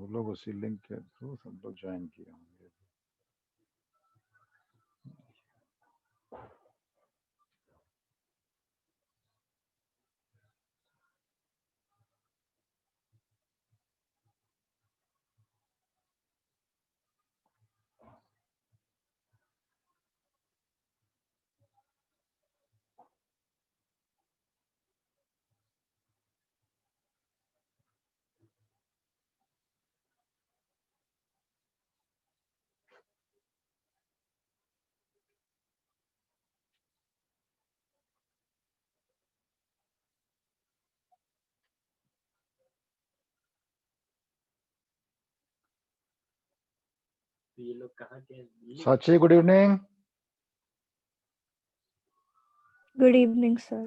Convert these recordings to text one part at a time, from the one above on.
वो लोग उसी लिंक के थ्रू सब लोग ज्वाइन किए होंगे। तो ये लोग कहाँ के हैं? साची, good evening. Good evening, sir.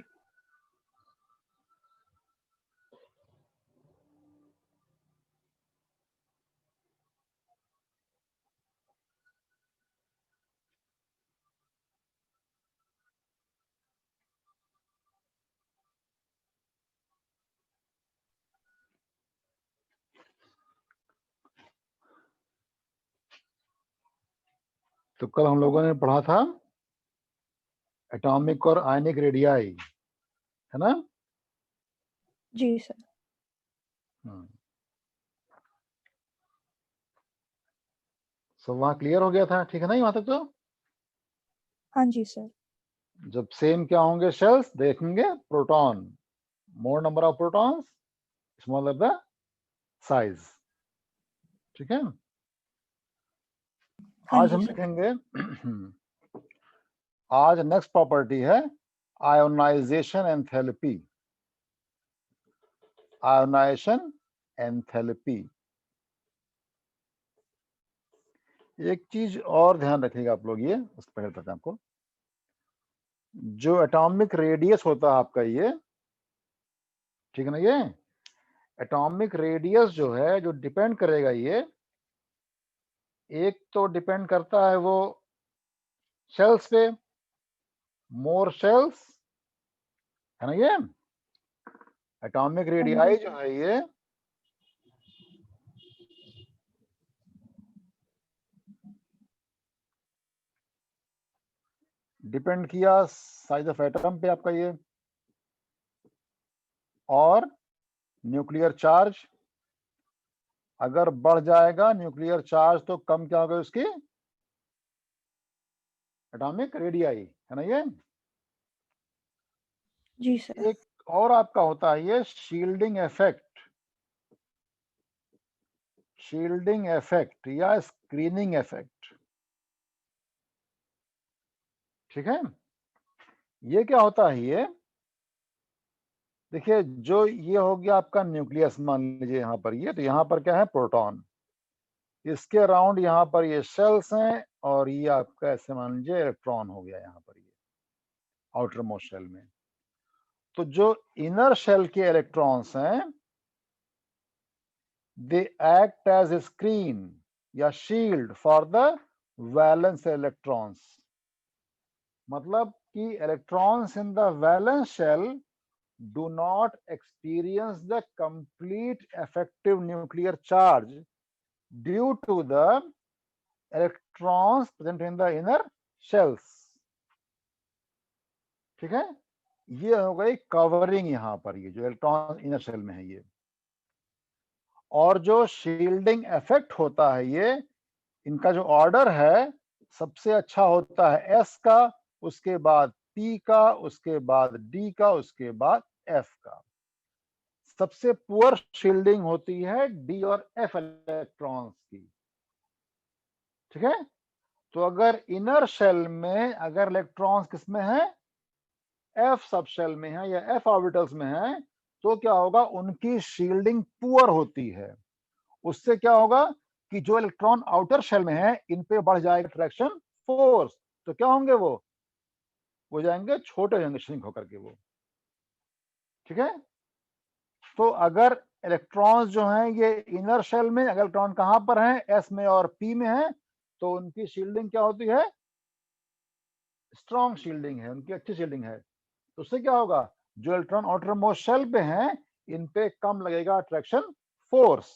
तो कल हम लोगों ने पढ़ा था एटॉमिक और आयनिक रेडियाई, है ना? जी सर। सब वहां क्लियर हो गया था, ठीक है ना वहां तक? तो हाँ जी सर। जब सेम क्या होंगे शेल्स, देखेंगे proton, more number of protons, smaller the size, ठीक है? हाँ आज जी हम सर। लिखेंगे आज नेक्स्ट प्रॉपर्टी है आयोनाइजेशन एंथैल्पी। Ionisation enthalpy. एक चीज और ध्यान रखिएगा आप लोग, ये उससे पहले बताते हैं आपको, जो एटॉमिक रेडियस होता है आपका ये, ठीक है ना, ये एटॉमिक रेडियस जो है, जो डिपेंड करेगा ये, एक तो डिपेंड करता है वो शेल्स पे, मोर शेल्स, है ना, ये एटॉमिक रेडियाई जो है ये डिपेंड किया साइज ऑफ एटम पे आपका ये, और न्यूक्लियर चार्ज अगर बढ़ जाएगा न्यूक्लियर चार्ज तो कम क्या होगा उसकी, एटॉमिक रेडियाई, है ना ये। जी सर। एक और आपका होता है ये शील्डिंग इफेक्ट, शील्डिंग इफेक्ट या स्क्रीनिंग इफेक्ट, ठीक है? ये क्या होता है ये, देखिए जो ये हो गया आपका न्यूक्लियस, मान लीजिए यहाँ पर ये, तो यहाँ पर क्या है, प्रोटॉन, इसके अराउंड यहाँ पर ये शेल्स हैं, और ये आपका ऐसे मान लीजिए इलेक्ट्रॉन हो गया यहाँ पर ये आउटर मोस्ट शेल में। तो जो इनर शेल के इलेक्ट्रॉन्स हैं, they act as a screen या shield for the valence electrons. मतलब कि electrons in the valence shell do not experience the complete effective nuclear charge due to the electrons present in the inner shells, ठीक है? ये हो गई covering यहाँ पर, ये जो इलेक्ट्रॉन इनर शेल में है ये। और जो शील्डिंग इफेक्ट होता है ये, इनका जो ऑर्डर है सबसे अच्छा होता है एस का, उसके बाद पी का, उसके बाद डी का, उसके बाद एफ का। सबसे पुअर शील्डिंग होती है डी और एफ इलेक्ट्रॉन्स की, ठीक है? तो अगर इनर शेल में अगर इलेक्ट्रॉन्स किसमें है, एफ सब शेल में है या एफ ऑर्बिटल्स में है, तो क्या होगा, उनकी शील्डिंग पुअर होती है। उससे क्या होगा कि जो इलेक्ट्रॉन आउटर शेल में है, इन पे बढ़ जाएगा अट्रैक्शन फोर्स, तो क्या होंगे, वो हो जाएंगे छोटे, हो जाएंगे श्रिंक होकर के वो, ठीक है? तो अगर इलेक्ट्रॉन्स जो हैं ये इनर शेल में, अगर इलेक्ट्रॉन कहां पर हैं, एस में और पी में है, तो उनकी शील्डिंग क्या होती है, स्ट्रॉन्ग शील्डिंग है, उनकी अच्छी शील्डिंग है। तो उससे क्या होगा, जो इलेक्ट्रॉन आउटर मोस्ट शेल पे हैं, इन पे कम लगेगा अट्रैक्शन फोर्स,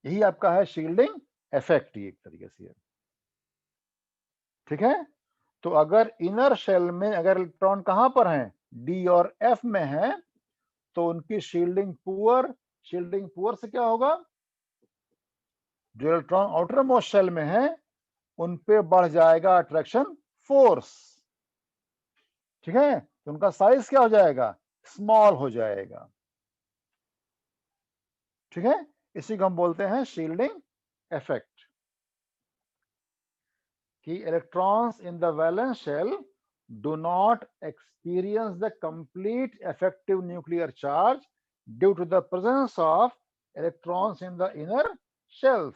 यही आपका है शील्डिंग इफेक्ट एक तरीके से, ठीक है। तो अगर इनर शेल में अगर इलेक्ट्रॉन कहां पर हैं, डी और एफ में हैं, तो उनकी शील्डिंग पुअर से क्या होगा, जो इलेक्ट्रॉन आउटर मोस्ट शेल में है उन पे बढ़ जाएगा अट्रैक्शन फोर्स, ठीक है। तो उनका साइज क्या हो जाएगा, स्मॉल हो जाएगा, ठीक है। इसी को हम बोलते हैं शील्डिंग इफेक्ट, कि electrons in the valence shell do not experience the complete effective nuclear charge due to the presence of electrons in the inner shells,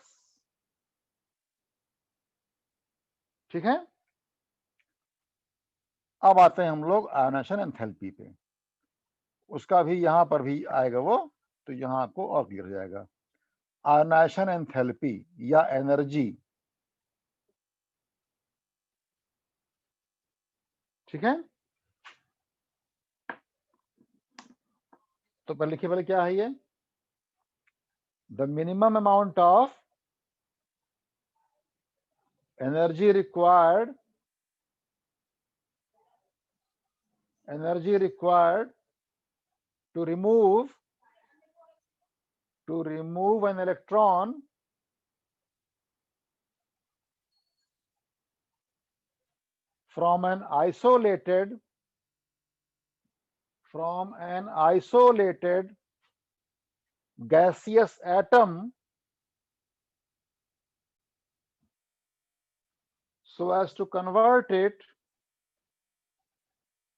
ठीक है। अब आते हैं हम लोग आयनाइजेशन एंथैल्पी पे, उसका भी यहां पर भी आएगा वो, तो यहां आपको और क्लियर हो जाएगा। आयनाइजेशन एंथैल्पी या एनर्जी, ठीक है। तो पहले लिखिए, पहले क्या है ये, the minimum amount of energy required to remove an electron from an isolated gaseous atom so as to convert it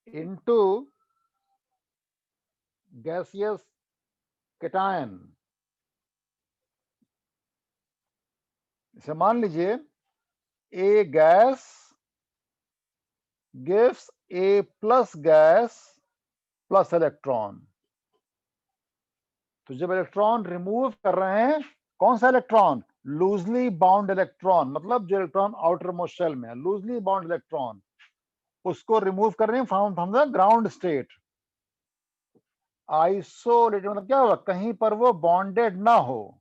into gaseous cation। इसे मान लीजिए A gas gives A plus gas plus electron, तो जब electron remove कर रहे हैं, कौन सा इलेक्ट्रॉन, लूजली बाउंड इलेक्ट्रॉन, मतलब जो इलेक्ट्रॉन आउटर मोस्ट शेल में है, लूजली बाउंड इलेक्ट्रॉन, उसको रिमूव कर रहे हैं from the ground state. Isolated मतलब क्या होगा, कहीं पर वो बॉन्डेड ना हो,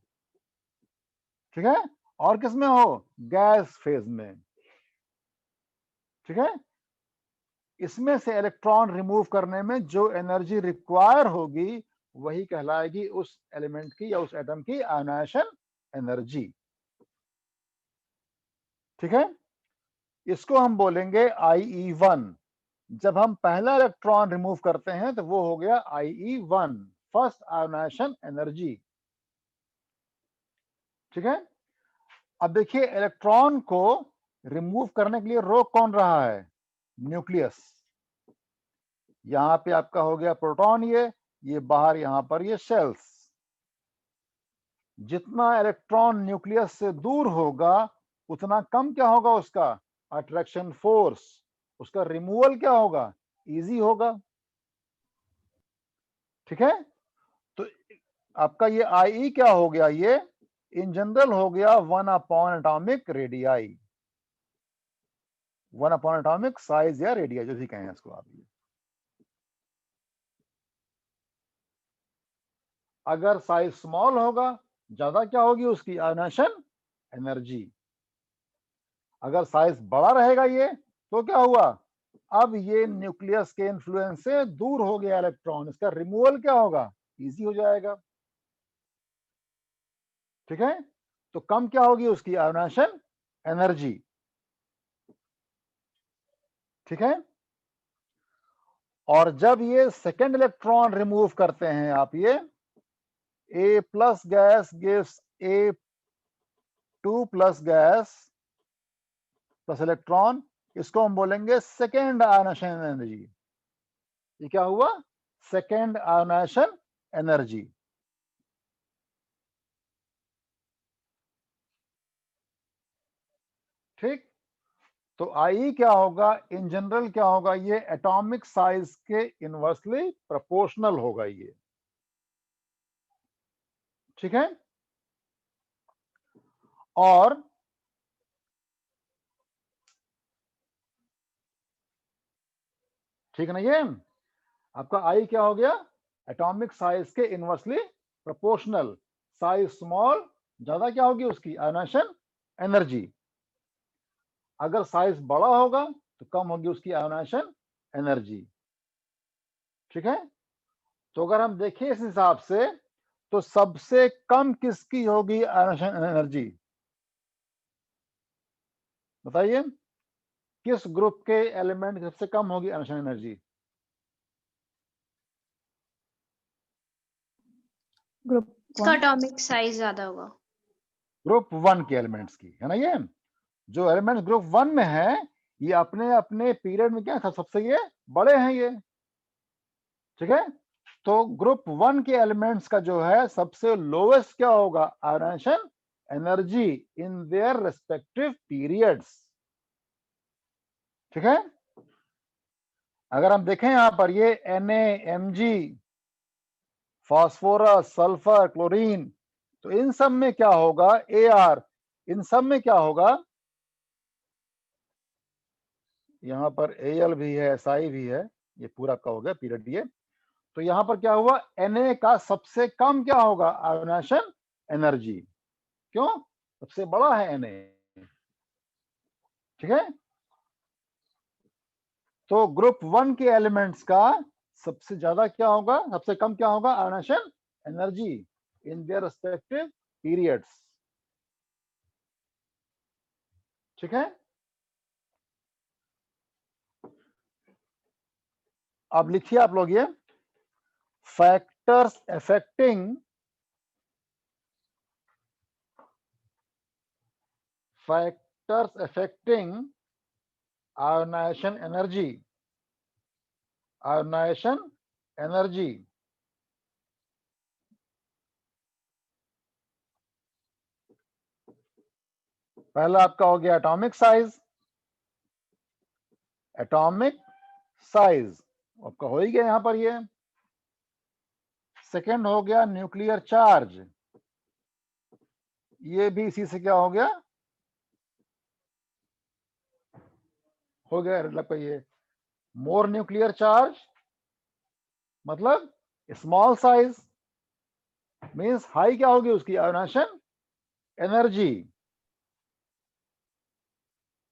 ठीक है, और किसमें हो, गैस फेज में, ठीक है। इसमें से इलेक्ट्रॉन रिमूव करने में जो एनर्जी रिक्वायर होगी वही कहलाएगी उस एलिमेंट की या उस एटम की आयनाइजेशन एनर्जी, ठीक है। इसको हम बोलेंगे IE1। जब हम पहला इलेक्ट्रॉन रिमूव करते हैं तो वो हो गया IE1, फर्स्ट आयनाइजेशन एनर्जी, ठीक है। अब देखिए इलेक्ट्रॉन को रिमूव करने के लिए रोक कौन रहा है, न्यूक्लियस। यहां पे आपका हो गया प्रोटॉन, ये बाहर यहां पर ये शेल्स। जितना इलेक्ट्रॉन न्यूक्लियस से दूर होगा उतना कम क्या होगा उसका अट्रैक्शन फोर्स, उसका रिमूवल क्या होगा, इजी होगा, ठीक है। तो आपका ये IE क्या हो गया, ये इन जनरल हो गया 1 upon atomic radii, 1 upon atomic size या रेडियाई, जो भी कहें इसको आप। अगर साइज स्मॉल होगा, ज्यादा क्या होगी उसकी आयनाइजेशन एनर्जी। अगर साइज बड़ा रहेगा ये, तो क्या हुआ, अब ये न्यूक्लियस के इन्फ्लुएंस से दूर हो गया इलेक्ट्रॉन, इसका रिमूवल क्या होगा, इजी हो जाएगा, ठीक है। तो कम क्या होगी उसकी आयनाइजेशन एनर्जी, ठीक है। और जब ये सेकेंड इलेक्ट्रॉन रिमूव करते हैं आप, ये A plus gas gives A2 plus gas plus electron, इसको हम बोलेंगे सेकेंड आयनाइजेशन एनर्जी। ये क्या हुआ, सेकेंड आयनाइजेशन एनर्जी, ठीक। तो IE क्या होगा, इन जनरल क्या होगा, ये एटॉमिक साइज के इनवर्सली प्रोपोर्शनल होगा ये, ठीक है। और ठीक है ना, ये आपका I क्या हो गया, एटॉमिक साइज के इनवर्सली प्रोपोर्शनल, साइज स्मॉल ज्यादा क्या होगी उसकी आयोनाइजेशन एनर्जी। अगर साइज बड़ा होगा तो कम होगी उसकी आयोनाइजेशन एनर्जी। ठीक है, तो अगर हम देखें इस हिसाब से तो सबसे कम किसकी होगी आयोनाइजेशन एनर्जी? बताइए किस ग्रुप के एलिमेंट की सबसे कम होगी आयोनाइजेशन एनर्जी? ग्रुप इसका 1। एटॉमिक साइज ज्यादा होगा। ग्रुप 1 के एलिमेंट्स की, है ना। ये जो एलिमेंट्स ग्रुप 1 में है ये अपने अपने पीरियड में क्या सबसे ये बड़े हैं ये। ठीक है, तो ग्रुप 1 के एलिमेंट्स का जो है सबसे लोएस्ट क्या होगा ionisation energy in their respective periods. ठीक है, अगर हम देखें यहां पर ये Na, Mg, phosphorus, sulphur, chlorine, तो इन सब में क्या होगा Ar, इन सब में क्या होगा, यहां पर Al भी है, Si भी है, ये पूरा आपका हो गया पीरियड ये। तो यहां पर क्या हुआ Na का सबसे कम क्या होगा आयोनाइजेशन एनर्जी। क्यों? सबसे बड़ा है Na। ठीक है, तो ग्रुप 1 के एलिमेंट्स का सबसे ज्यादा क्या होगा, सबसे कम क्या होगा ionisation energy in their respective periods. ठीक है, अब लिखिए आप लोग ये factors affecting ionisation energy. Ionisation energy पहला आपका हो गया एटॉमिक साइज। एटॉमिक साइज आपका हो ही गया यहां पर ये। सेकंड हो गया न्यूक्लियर चार्ज, ये भी इसी से क्या हो गया, हो गया मतलब ये मोर न्यूक्लियर चार्ज मतलब स्मॉल साइज मींस हाई क्या होगी उसकी आयोनाइजेशन एनर्जी।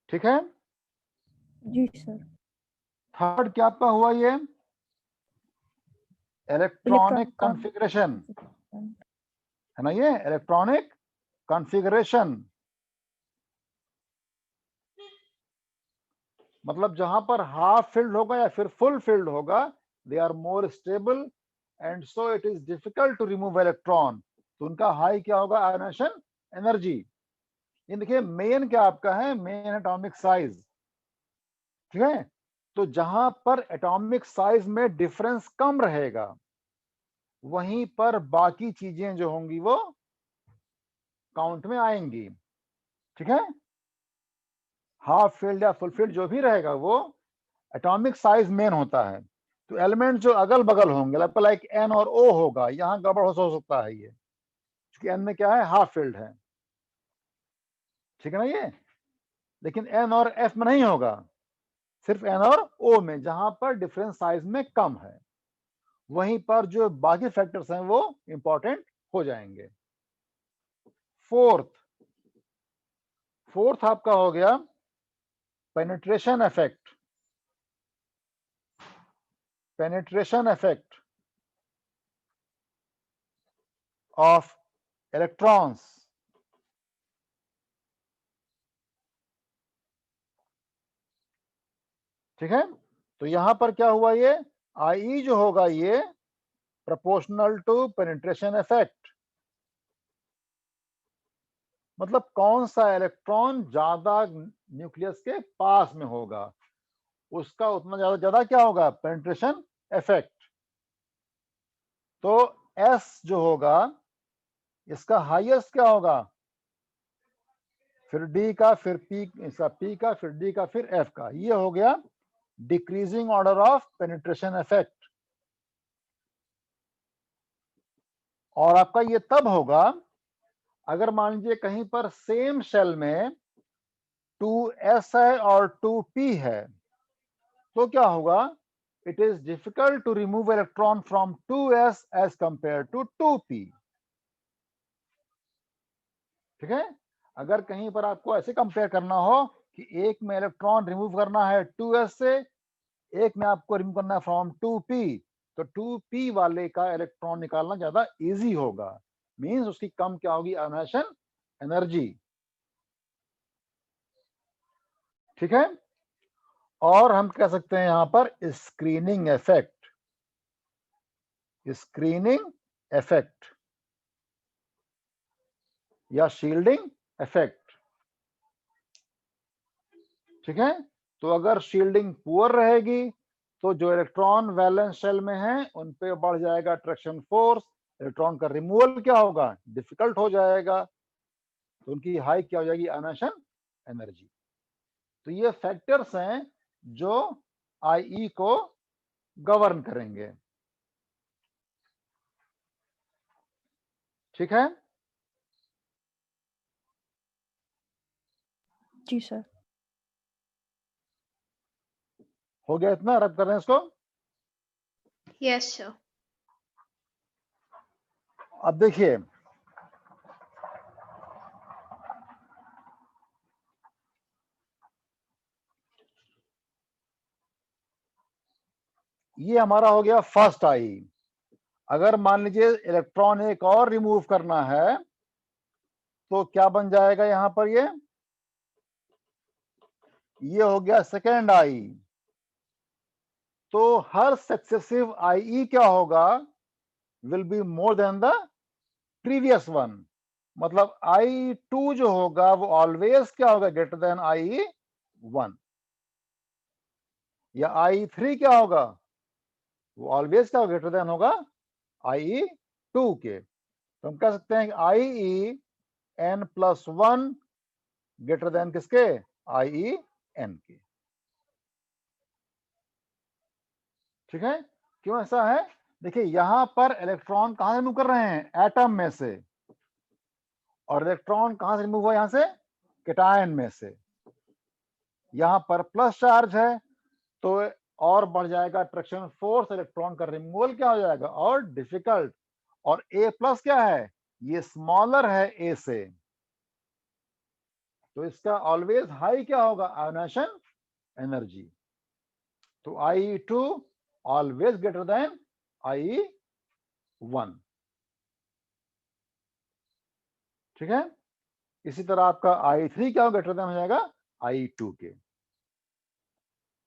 ठीक है, जी सर। थर्ड क्या आपका हुआ ये इलेक्ट्रॉनिक इलेक्ट्रॉनिक कॉन्फ़िगरेशन, है ना। ये इलेक्ट्रॉनिक कॉन्फ़िगरेशन मतलब जहां पर हाफ फिल्ड होगा या फिर फुल फिल्ड होगा they are more stable and so it is difficult to remove electron, तो उनका हाई क्या होगा आयोनाइजेशन एनर्जी। ये देखिए मेन क्या आपका है मेन एटॉमिक साइज। ठीक है, तो जहां पर एटॉमिक साइज में डिफरेंस कम रहेगा वहीं पर बाकी चीजें जो होंगी वो काउंट में आएंगी। ठीक है, हाफ फील्ड या फुल फील्ड जो भी रहेगा वो एटॉमिक साइज मेन होता है। तो एलिमेंट जो अगल बगल होंगे लाइक एन और ओ होगा, यहां गड़बड़ हो सकता है ये क्योंकि एन में क्या है हाफ फील्ड है। ठीक है ना ये, लेकिन एन और एफ में नहीं होगा, सिर्फ एन और ओ में जहां पर डिफरेंस साइज में कम है वहीं पर जो बाकी फैक्टर्स हैं वो इंपॉर्टेंट हो जाएंगे। फोर्थ आपका हो गया penetration effect. Penetration effect of electrons. ठीक है, तो यहां पर क्या हुआ ये आई जो होगा ये प्रोपोर्शनल टू पेनिट्रेशन इफेक्ट, मतलब कौन सा इलेक्ट्रॉन ज्यादा न्यूक्लियस के पास में होगा उसका उतना ज्यादा ज्यादा क्या होगा पेनिट्रेशन इफेक्ट। तो एस जो होगा इसका हाईएस्ट क्या होगा, फिर डी का, फिर पी, इसका पी का, फिर डी का, फिर एफ का, ये हो गया decreasing order of penetration effect. और आपका ये तब होगा अगर मान लीजिए कहीं पर सेम शेल में 2s है और 2p है तो क्या होगा, it is difficult to remove electron from 2s as compare to 2p। ठीक है। अगर कहीं पर आपको ऐसे कंपेयर करना हो कि एक में इलेक्ट्रॉन रिमूव करना है 2s से, एक में आपको रिमूव करना है फ्रॉम 2p, तो 2p वाले का इलेक्ट्रॉन निकालना ज्यादा इजी होगा, मींस उसकी कम क्या होगी, आयोनाइजेशन एनर्जी। ठीक है। और हम कह सकते हैं यहां पर स्क्रीनिंग इफेक्ट, स्क्रीनिंग इफेक्ट या शील्डिंग इफेक्ट। ठीक है। तो अगर शील्डिंग पुअर रहेगी तो जो इलेक्ट्रॉन वैलेंस शेल में है उन पे बढ़ जाएगा अट्रैक्शन फोर्स, इलेक्ट्रॉन का रिमूवल क्या होगा, डिफिकल्ट हो जाएगा, तो उनकी हाई क्या हो जाएगी, आयोनाइजेशन एनर्जी। तो ये फैक्टर्स हैं जो IE को गवर्न करेंगे। ठीक है। जी सर। हो गया इतना, रब कर रहे हैं इसको। Yes, sir. अब देखिए ये हमारा हो गया फर्स्ट आई। अगर मान लीजिए इलेक्ट्रॉन एक और रिमूव करना है तो क्या बन जाएगा यहां पर, ये हो गया सेकेंड आई। तो हर सक्सेसिव IE क्या होगा, will be more than the previous one. मतलब I2 जो होगा वो ऑलवेज क्या होगा, ग्रेटर देन IE1। या I3 क्या होगा, वो ऑलवेज क्या ग्रेटर देन होगा IE2 के। तो हम कह सकते हैं कि IEn+1 ग्रेटर देन किसके, IEn के। ठीक है। क्यों ऐसा है, देखिए यहां पर इलेक्ट्रॉन कहां से रिमूव कर रहे हैं, एटम में से, और इलेक्ट्रॉन कहां से रिमूव हुआ, यहां से कैटायन में से। यहां पर प्लस चार्ज है तो और बढ़ जाएगा अट्रैक्शन फोर्स, इलेक्ट्रॉन का रिमूवल क्या हो जाएगा, और डिफिकल्ट। और A+ क्या है, ये स्मॉलर है A से, तो इसका ऑलवेज हाई क्या होगा, आयोनाइजेशन एनर्जी। तो IE2 always greater than IE1। ठीक है। इसी तरह आपका I3 क्या ग्रेटर देन हो जाएगा IE2 के।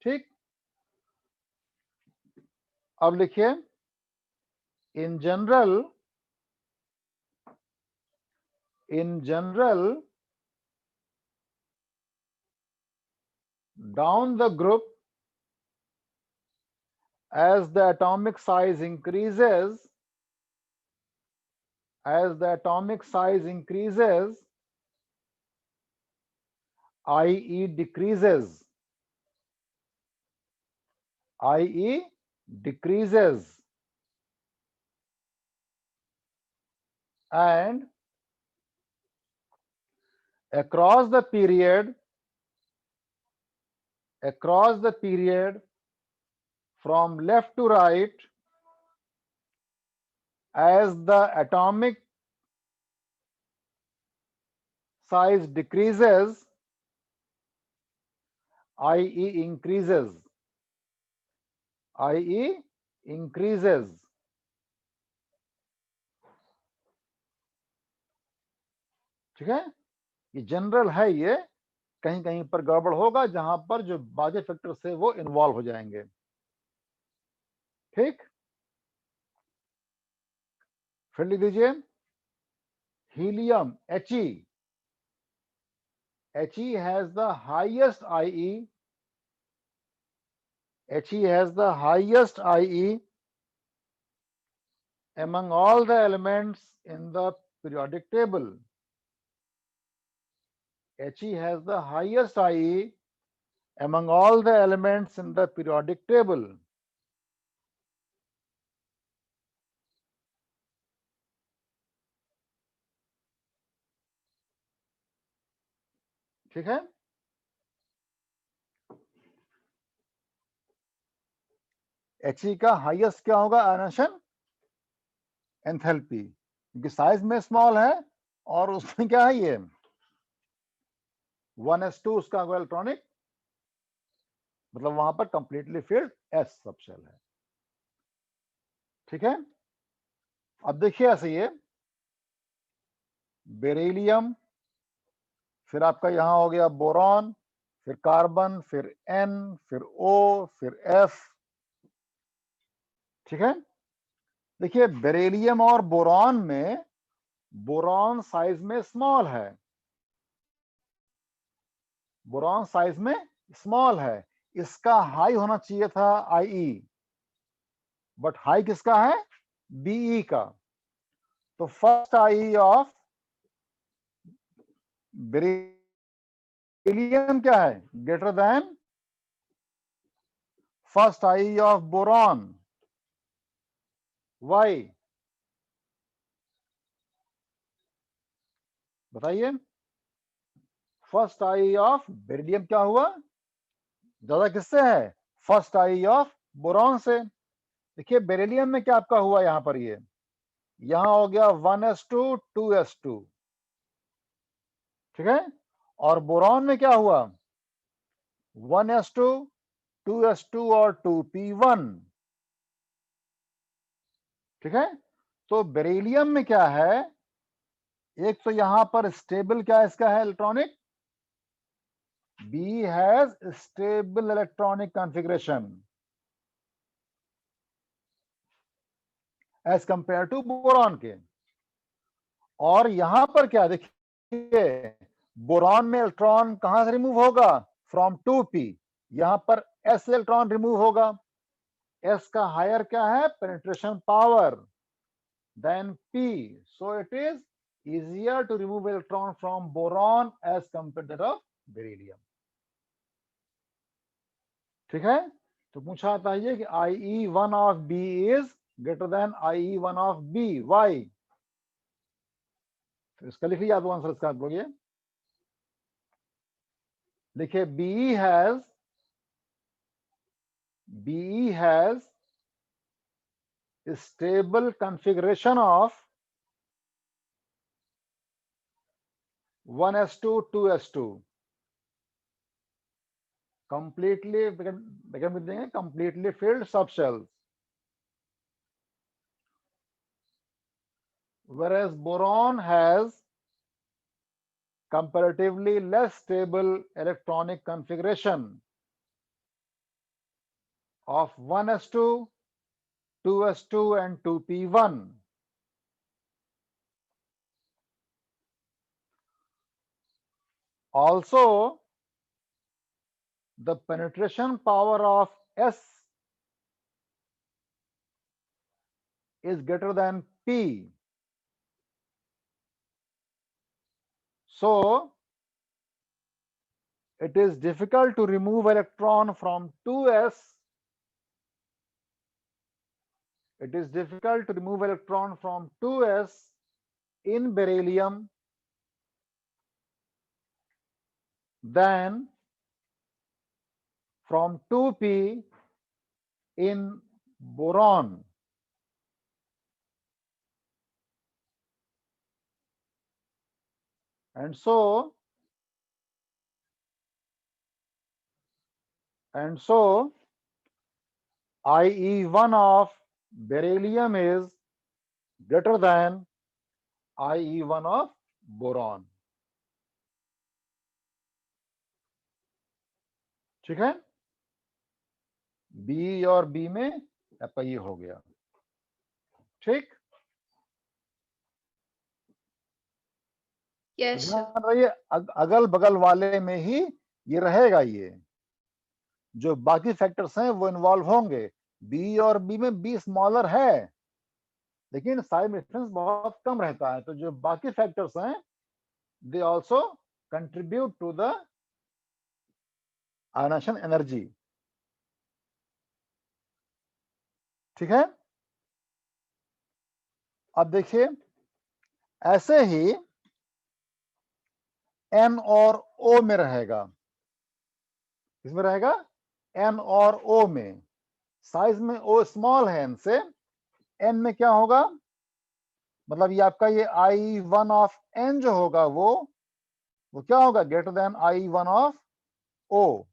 ठीक। अब लिखिए, in general down the group, as the atomic size increases, IE decreases, and across the period from left to right, as the atomic size decreases, IE increases, ठीक है। ये जनरल है, ये कहीं कहीं पर गड़बड़ होगा जहां पर जो बाकी फैक्टर से वो इन्वॉल्व हो जाएंगे। ठीक। फिर लिख दीजिए, helium He has the highest IE, among all the elements in the periodic table. He has the highest IE among all the elements in the periodic table. ठीक है। He का हाईएस्ट क्या होगा, आयोनाइजेशन एंथैल्पी, क्योंकि size में small है और उसमें क्या है ये 1s2 उसका इलेक्ट्रॉनिक, मतलब वहां पर कंप्लीटली फिल्ड s सब शेल है। ठीक है, अब देखिए ऐसे ये बेरिलियम, फिर आपका यहां हो गया बोरॉन, फिर कार्बन, फिर N, फिर O, फिर F। ठीक है, देखिए बेरिलियम और बोरॉन में बोरॉन साइज में स्मॉल है, बोरॉन साइज में स्मॉल है, इसका हाई होना चाहिए था IE, बट हाई किसका है BE का। तो फर्स्ट IE ऑफ बेरिलियम क्या है greater than first IE of boron. Why बताइए, फर्स्ट IE ऑफ बेरिलियम क्या हुआ, ज्यादा किससे है फर्स्ट IE ऑफ बोरॉन से। देखिए बेरिलियम में क्या आपका हुआ यहां पर, ये यहां हो गया 1s2 2s2। ठीक है, और बोरॉन में क्या हुआ 1s2 2s2 और 2p1। ठीक है, तो बेरिलियम में क्या है, एक तो यहां पर स्टेबल क्या इसका है electronic, B has stable electronic configuration as compare to boron के। और यहां पर क्या देखिए, बोरॉन में इलेक्ट्रॉन कहां से रिमूव होगा फ्रॉम 2p, यहां पर s इलेक्ट्रॉन रिमूव होगा, s का हायर क्या है penetration power than p, so it is easier to remove electron from boron as compared to that of beryllium। ठीक है, तो पूछा था ये कि IE1 of B is greater than IE1 of B, why? तो इसका लिखिए आप आंसर इसका बोलिए, लिखिए BE has stable configuration of 1s2 2s2 completely become completely filled subshells, whereas boron has comparatively less stable electronic configuration of 1s2 2s2 and 2p1। Also the penetration power of S is greater than P, so it is difficult to remove electron from 2s, it is difficult to remove electron from 2s in beryllium than from 2p in boron। And so IE1 of beryllium is greater than IE1 of boron। ठीक है, B और B में आपका ये हो गया। ठीक, Yes, sir. ध्यान रहिए अगल बगल वाले में ही ये रहेगा, ये जो बाकी फैक्टर्स हैं वो इन्वॉल्व होंगे। बी और बी में बी स्मॉलर है लेकिन साइड में डिफरेंस बहुत कम रहता है, तो जो बाकी फैक्टर्स हैं they also contribute to the ionization energy. ठीक है, अब देखिए ऐसे ही N और O में रहेगा, किसमें रहेगा N और O में, साइज में O स्मॉल है N से, N में क्या होगा मतलब ये आपका ये I1 ऑफ N जो होगा वो क्या होगा, greater than I1 of O।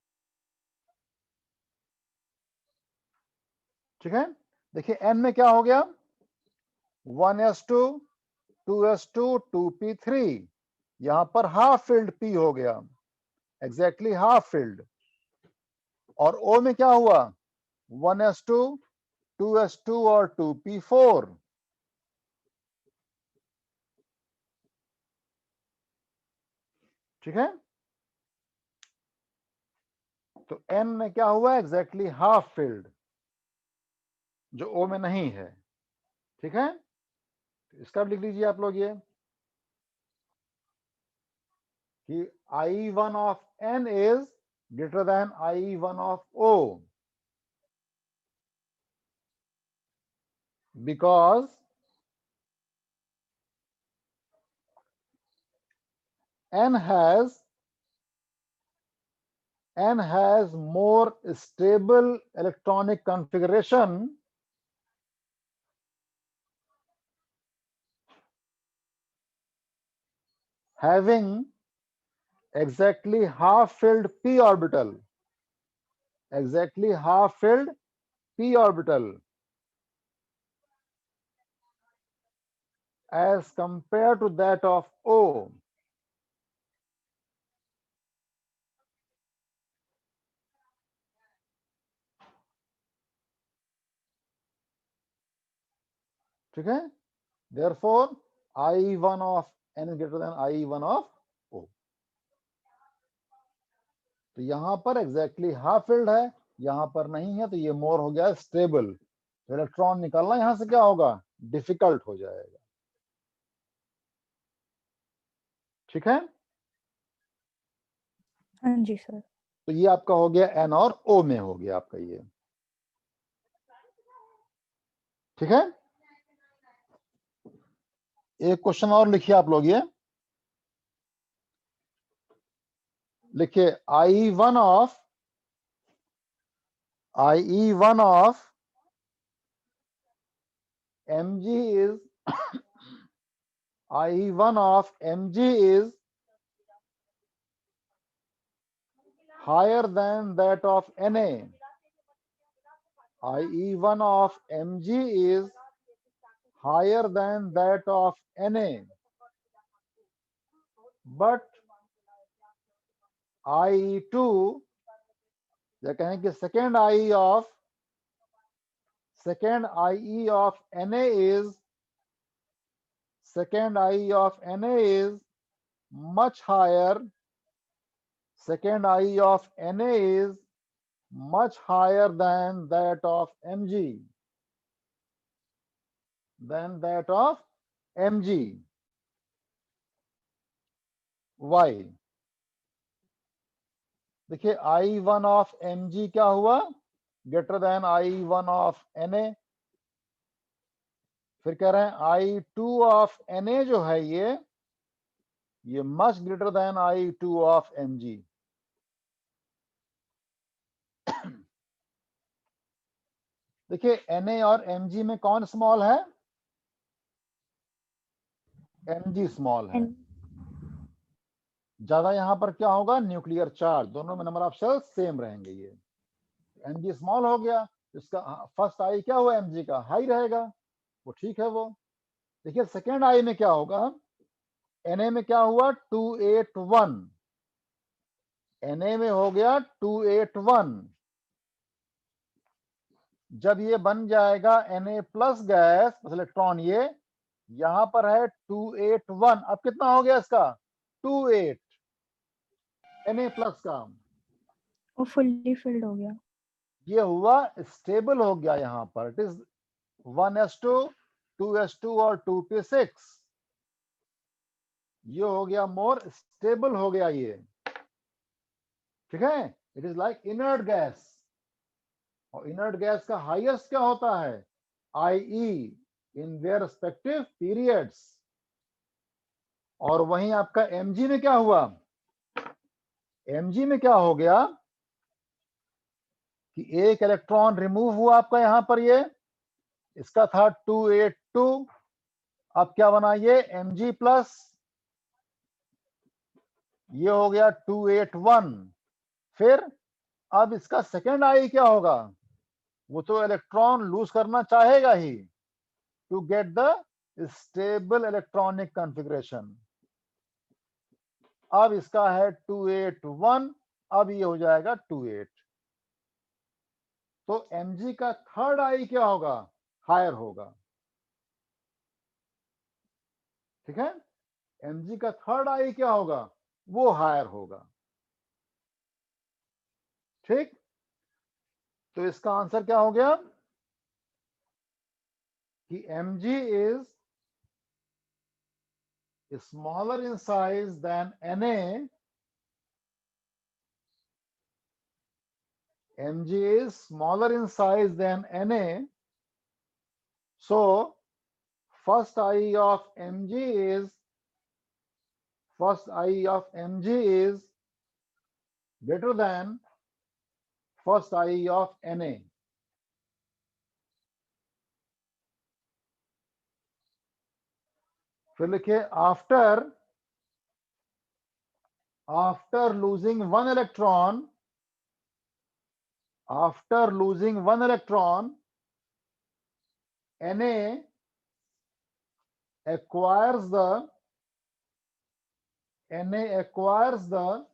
ठीक है, देखिए N में क्या हो गया, 1s2 2s2 2p3, यहां पर हाफ फिल्ड P हो गया, एग्जैक्टली हाफ फिल्ड। और O में क्या हुआ, 1s2 2s2 और 2p4। ठीक है, तो N में क्या हुआ, एग्जैक्टली हाफ फिल्ड, जो O में नहीं है। ठीक है, इसका भी लिख लीजिए आप लोग ये कि I1 of N is greater then I1 of O, because N has more stable electronic configuration having exactly half-filled p orbital, exactly half-filled p orbital as compared to that of O. ठीक है, therefore I1 of N is greater than I1 of O। तो यहां पर exactly half field है, यहां पर नहीं है, तो ये मोर हो गया स्टेबल। तो इलेक्ट्रॉन निकालना यहां से क्या होगा, डिफिकल्ट हो जाएगा। ठीक है, हाँ जी सर। तो ये आपका हो गया N और O में हो गया आपका ये। ठीक है, एक क्वेश्चन और लिखिए आप लोग, ये लिखिए IE1 of Mg is IE1 of Mg is higher than that of Na। IE1 of Mg is higher than that of Na, but IE2 या कहें कि second IE of Na is much higher, second IE of Na is much higher than that of Mg, Why? देखिए I1 of Mg क्या हुआ, greater than I1 of Na। फिर कह रहे हैं I2 ऑफ Na जो है ये much greater than I2 of Mg। देखिए Na और Mg में कौन स्मॉल है, Mg स्मॉल है। ज्यादा यहां पर क्या होगा, न्यूक्लियर चार्ज, दोनों में नंबर ऑफ सेल्स सेम रहेंगे। ये Mg स्मॉल हो गया, इसका फर्स्ट आई क्या हुआ, Mg का हाई रहेगा, वो ठीक है वो। देखिए सेकेंड आई में क्या होगा, Na में क्या हुआ 281, Na में हो गया 281। जब ये बन जाएगा Na प्लस गैस मतलब इलेक्ट्रॉन, ये यहां पर है 281, अब कितना हो गया इसका 28, Na प्लस का वो फुल्ली फिल्ड हो गया। ये हुआ स्टेबल हो गया, यहां पर इट इज 1s2 2s2 और 2p6, ये हो गया मोर स्टेबल हो गया ये। ठीक है, it is like inert gas, और इनर्ट गैस का हाईएस्ट क्या होता है, IE in their respective periods. और वहीं आपका Mg में क्या हुआ, Mg में क्या हो गया कि एक इलेक्ट्रॉन रिमूव हुआ आपका, यहां पर ये इसका था 282, अब क्या बना ये Mg प्लस, ये हो गया 281। फिर अब इसका सेकेंड आई क्या होगा, वो तो इलेक्ट्रॉन लूज करना चाहेगा ही to get the stable electronic configuration. अब इसका है 281, अब ये हो जाएगा 28। तो Mg का थर्ड आई क्या होगा, हायर होगा। ठीक है, Mg का थर्ड आई क्या होगा, वो हायर होगा। ठीक, तो इसका आंसर क्या हो गया कि Mg is smaller in size than Na. Mg is smaller in size than Na. So first I of Mg is greater than first I of Na. फिर लिखिए after losing one electron, Na acquires the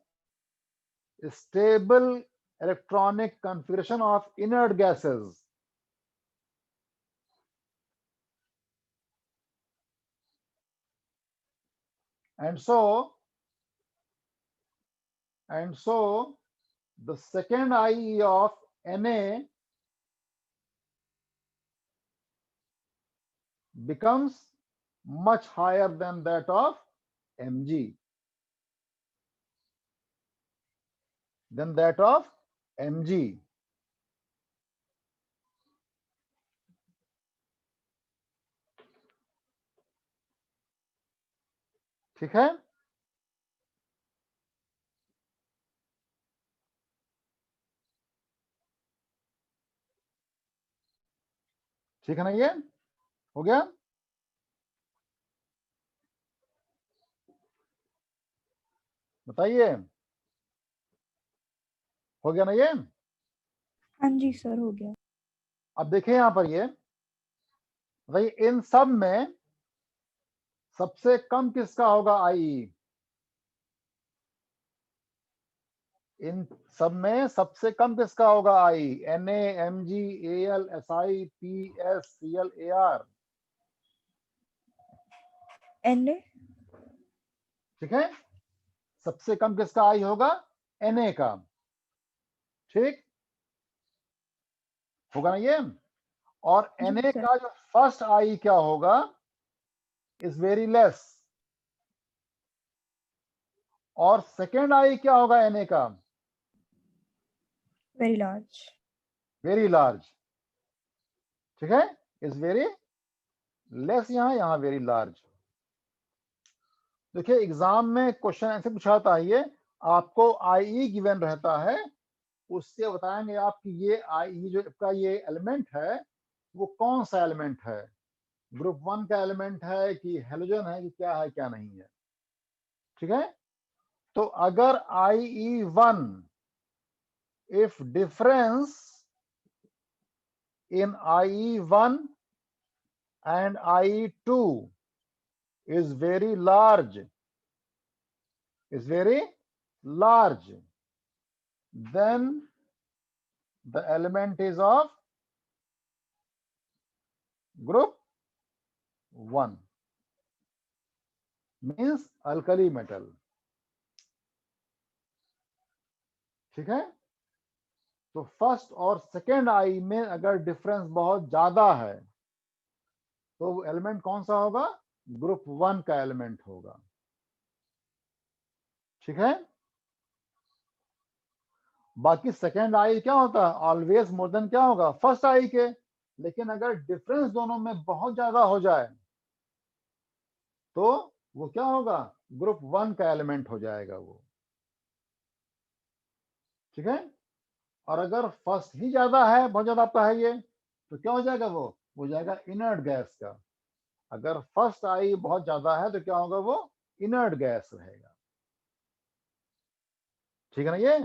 stable electronic configuration of inert gases. And so the second IE of Na becomes much higher than that of Mg. ठीक है, ठीक है ना, ये हो गया। बताइए, हो गया ना ये। हाँ जी सर, हो गया। अब देखिए यहां पर ये भाई, इन सब में सबसे कम किसका होगा IE, इन सब में सबसे कम किसका होगा IE, Na, Mg, Al, Si, Ps, Cl, Ar। Na। ठीक है, सबसे कम किसका आई होगा, Na का। ठीक होगा ना ये। और जी Na सर। का जो फर्स्ट आई क्या होगा, इज वेरी लेस। और सेकेंड आई क्या होगा Na का, वेरी लार्ज। Very large. ठीक है, इज वेरी लेस, यहां वेरी लार्ज। देखिए एग्जाम में क्वेश्चन ऐसे पूछाता है, ये आपको IE गिवन रहता है, उससे बताएंगे आप कि ये IE जो का ये एलिमेंट है वो कौन सा एलिमेंट है, ग्रुप 1 का एलिमेंट है कि हेलोजन है कि क्या है क्या नहीं है। ठीक है, तो अगर IE1 if difference in IE1 and IE2 is very large, then the element is of group 1, means alkali metal। ठीक है, तो फर्स्ट और सेकेंड आई में अगर डिफरेंस बहुत ज्यादा है तो वो एलिमेंट कौन सा होगा, ग्रुप 1 का एलिमेंट होगा। ठीक है, बाकी सेकेंड आई क्या होता है, ऑलवेज मोर देन क्या होगा, फर्स्ट आई के। लेकिन अगर डिफरेंस दोनों में बहुत ज्यादा हो जाए तो वो क्या होगा, ग्रुप 1 का एलिमेंट हो जाएगा वो। ठीक है, और अगर फर्स्ट ही ज्यादा है, बहुत ज्यादा आपका है ये, तो क्या हो जाएगा, वो हो जाएगा इनर्ट गैस का। अगर फर्स्ट आई बहुत ज्यादा है तो क्या होगा, वो इनर्ट गैस रहेगा। ठीक है ना। ये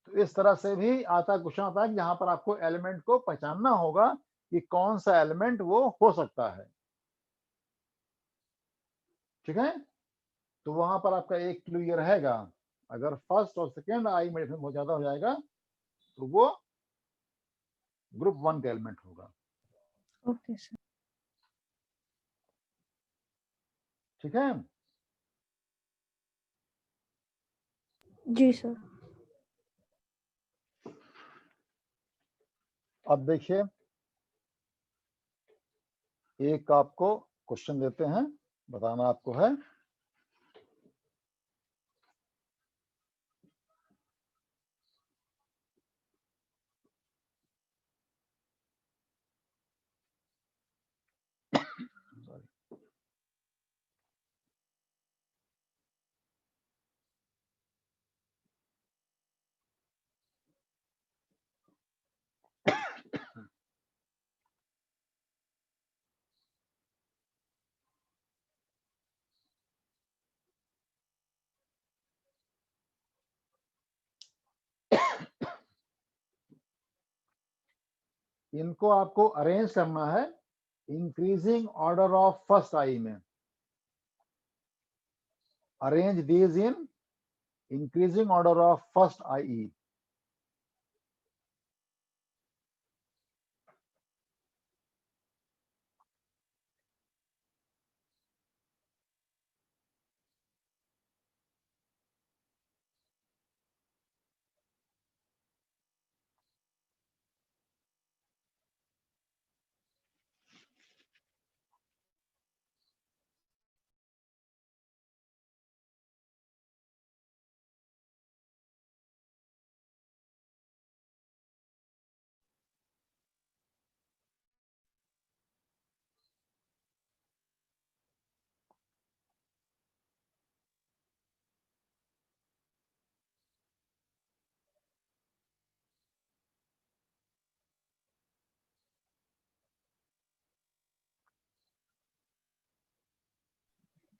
तो इस तरह से भी आता क्वेश्चन आता है कि यहाँ पर आपको एलिमेंट को पहचानना होगा कि कौन सा एलिमेंट वो हो सकता है। ठीक है, तो वहां पर आपका एक क्लू ये रहेगा, अगर फर्स्ट और सेकेंड आई में बहुत ज्यादा हो जाएगा तो वो ग्रुप 1 का एलिमेंट होगा। Okay sir. ठीक है, जी सर। अब देखिए एक आपको क्वेश्चन देते हैं, बताना आपको है। इनको आपको अरेंज करना है increasing order of first I में। Arrange these in increasing order of first I.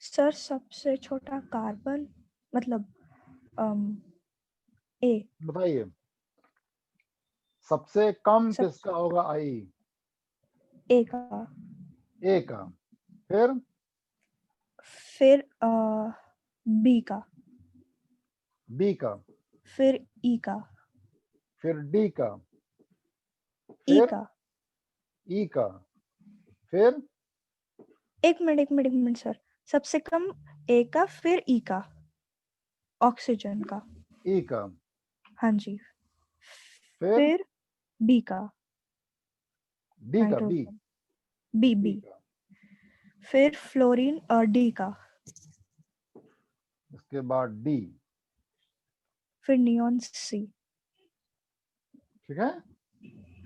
Sir सबसे छोटा कार्बन मतलब ए। बताइए सबसे कम सब किसका होगा आई? ए का। ए का। फिर बी का। बी का। फिर ई का। फिर डी का। ई फिर का। ई का। फिर एक मिनट सर, सबसे कम ए का, फिर ई का, ऑक्सीजन का। ई का। हाँ जी। फिर फिर बी का, डी का। B. Nitrogen. B B B. का। फिर फ्लोरीन और डी का। इसके बाद डी। फिर नियॉन सी। ठीक है,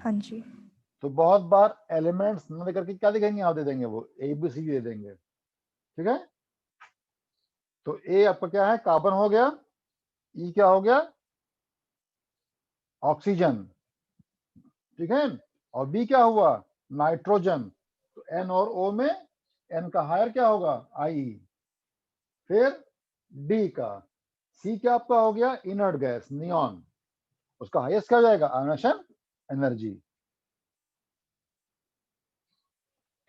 हाँ जी। तो बहुत बार एलिमेंट्स न देकर के क्या दिखेंगे, आप दे देंगे वो ए बी सी दे देंगे। ठीक है, तो ए आपका क्या है, कार्बन हो गया। ई क्या हो गया, ऑक्सीजन। ठीक है, और बी क्या हुआ, नाइट्रोजन। तो एन और ओ में एन का हायर क्या होगा, आई। फिर डी का। सी क्या आपका हो गया, इनर्ट गैस, नियॉन। उसका हाईएस्ट क्या हो जाएगा, आयनेशन एनर्जी।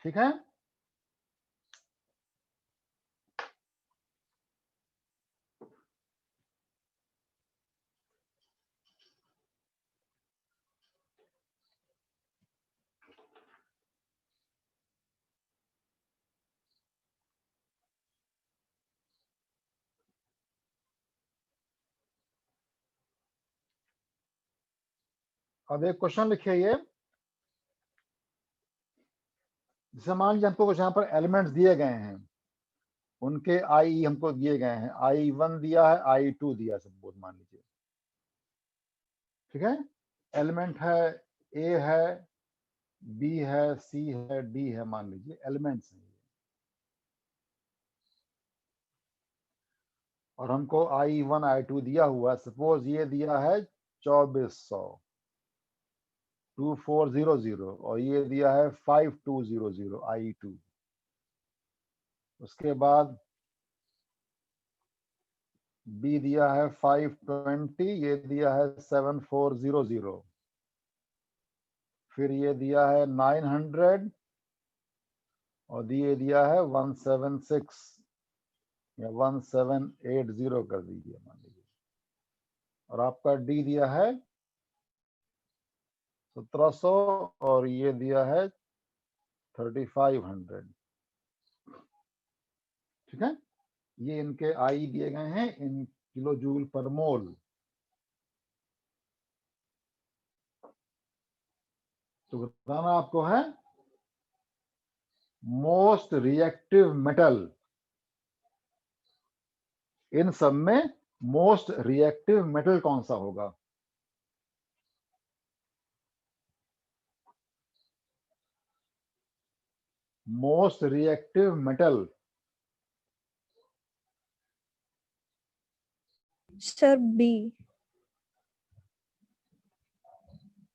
ठीक है, अब एक क्वेश्चन लिखिए ये, जैसे मान लीजिए हमको कुछ यहाँ पर एलिमेंट्स दिए गए हैं, उनके आई हमको दिए गए हैं, I1 दिया है, I2 दिया, सपोज मान लीजिए। ठीक है, एलिमेंट है, ए है, बी है, सी है, डी है, मान लीजिए एलिमेंट्स हैं। और हमको I1 I2 दिया हुआ है, सपोज ये दिया है 2400 2400, और ये दिया है 5200 I2। उसके बाद बी दिया है 520, ये दिया है 7400, फिर ये दिया है 900 और ये दिया है 176 या 1780 कर दीजिए मान लीजिए, और आपका डी दिया है 1700 और ये दिया है 3500। ठीक है, ये इनके आई दिए गए हैं इन किलो जूल पर मोल। तो बताना आपको है मोस्ट रिएक्टिव मेटल, इन सब में मोस्ट रिएक्टिव मेटल कौन सा होगा? Most reactive metal. Sir B.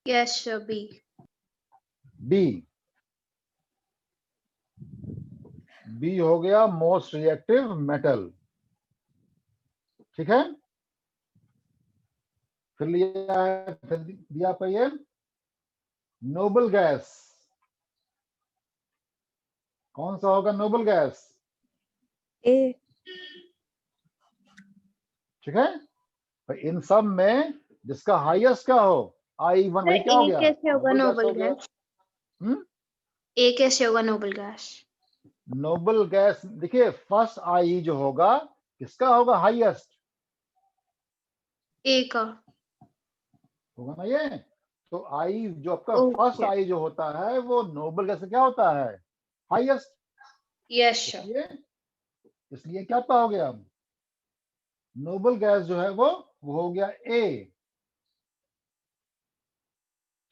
Yes, sir. B. B, B हो गया मोस्ट रिएक्टिव मेटल। ठीक है, फिर लिया है, फिर दिया पे ये नोबल गैस, कौन सा होगा नोबल गैस? ए। ठीक है, तो इन सब में जिसका हाईएस्ट क्या हो, I1 वही क्या हो ए गया? कैसे होगा नोबल नोबल गैस। गैस? ए कैसे होगा नोबल गैस? नोबल गैस देखिए, फर्स्ट आई जो होगा किसका होगा हाईएस्ट? ए का होगा ना ये। तो आई जो आपका Okay. फर्स्ट आई जो होता है वो नोबल गैस से क्या होता है? हाईएस्ट। Yes sir. इसलिए क्या हो गया, नोबल गैस जो है वो हो गया ए।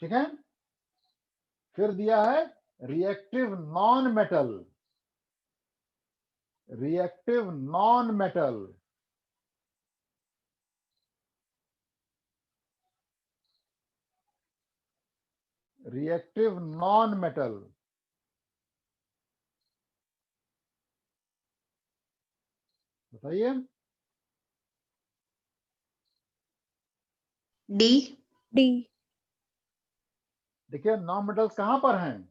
ठीक है, फिर दिया है reactive non metal, reactive non metal. Reactive non metal बताइए। डी। डी। देखिए नॉन मेटल्स कहां पर हैं?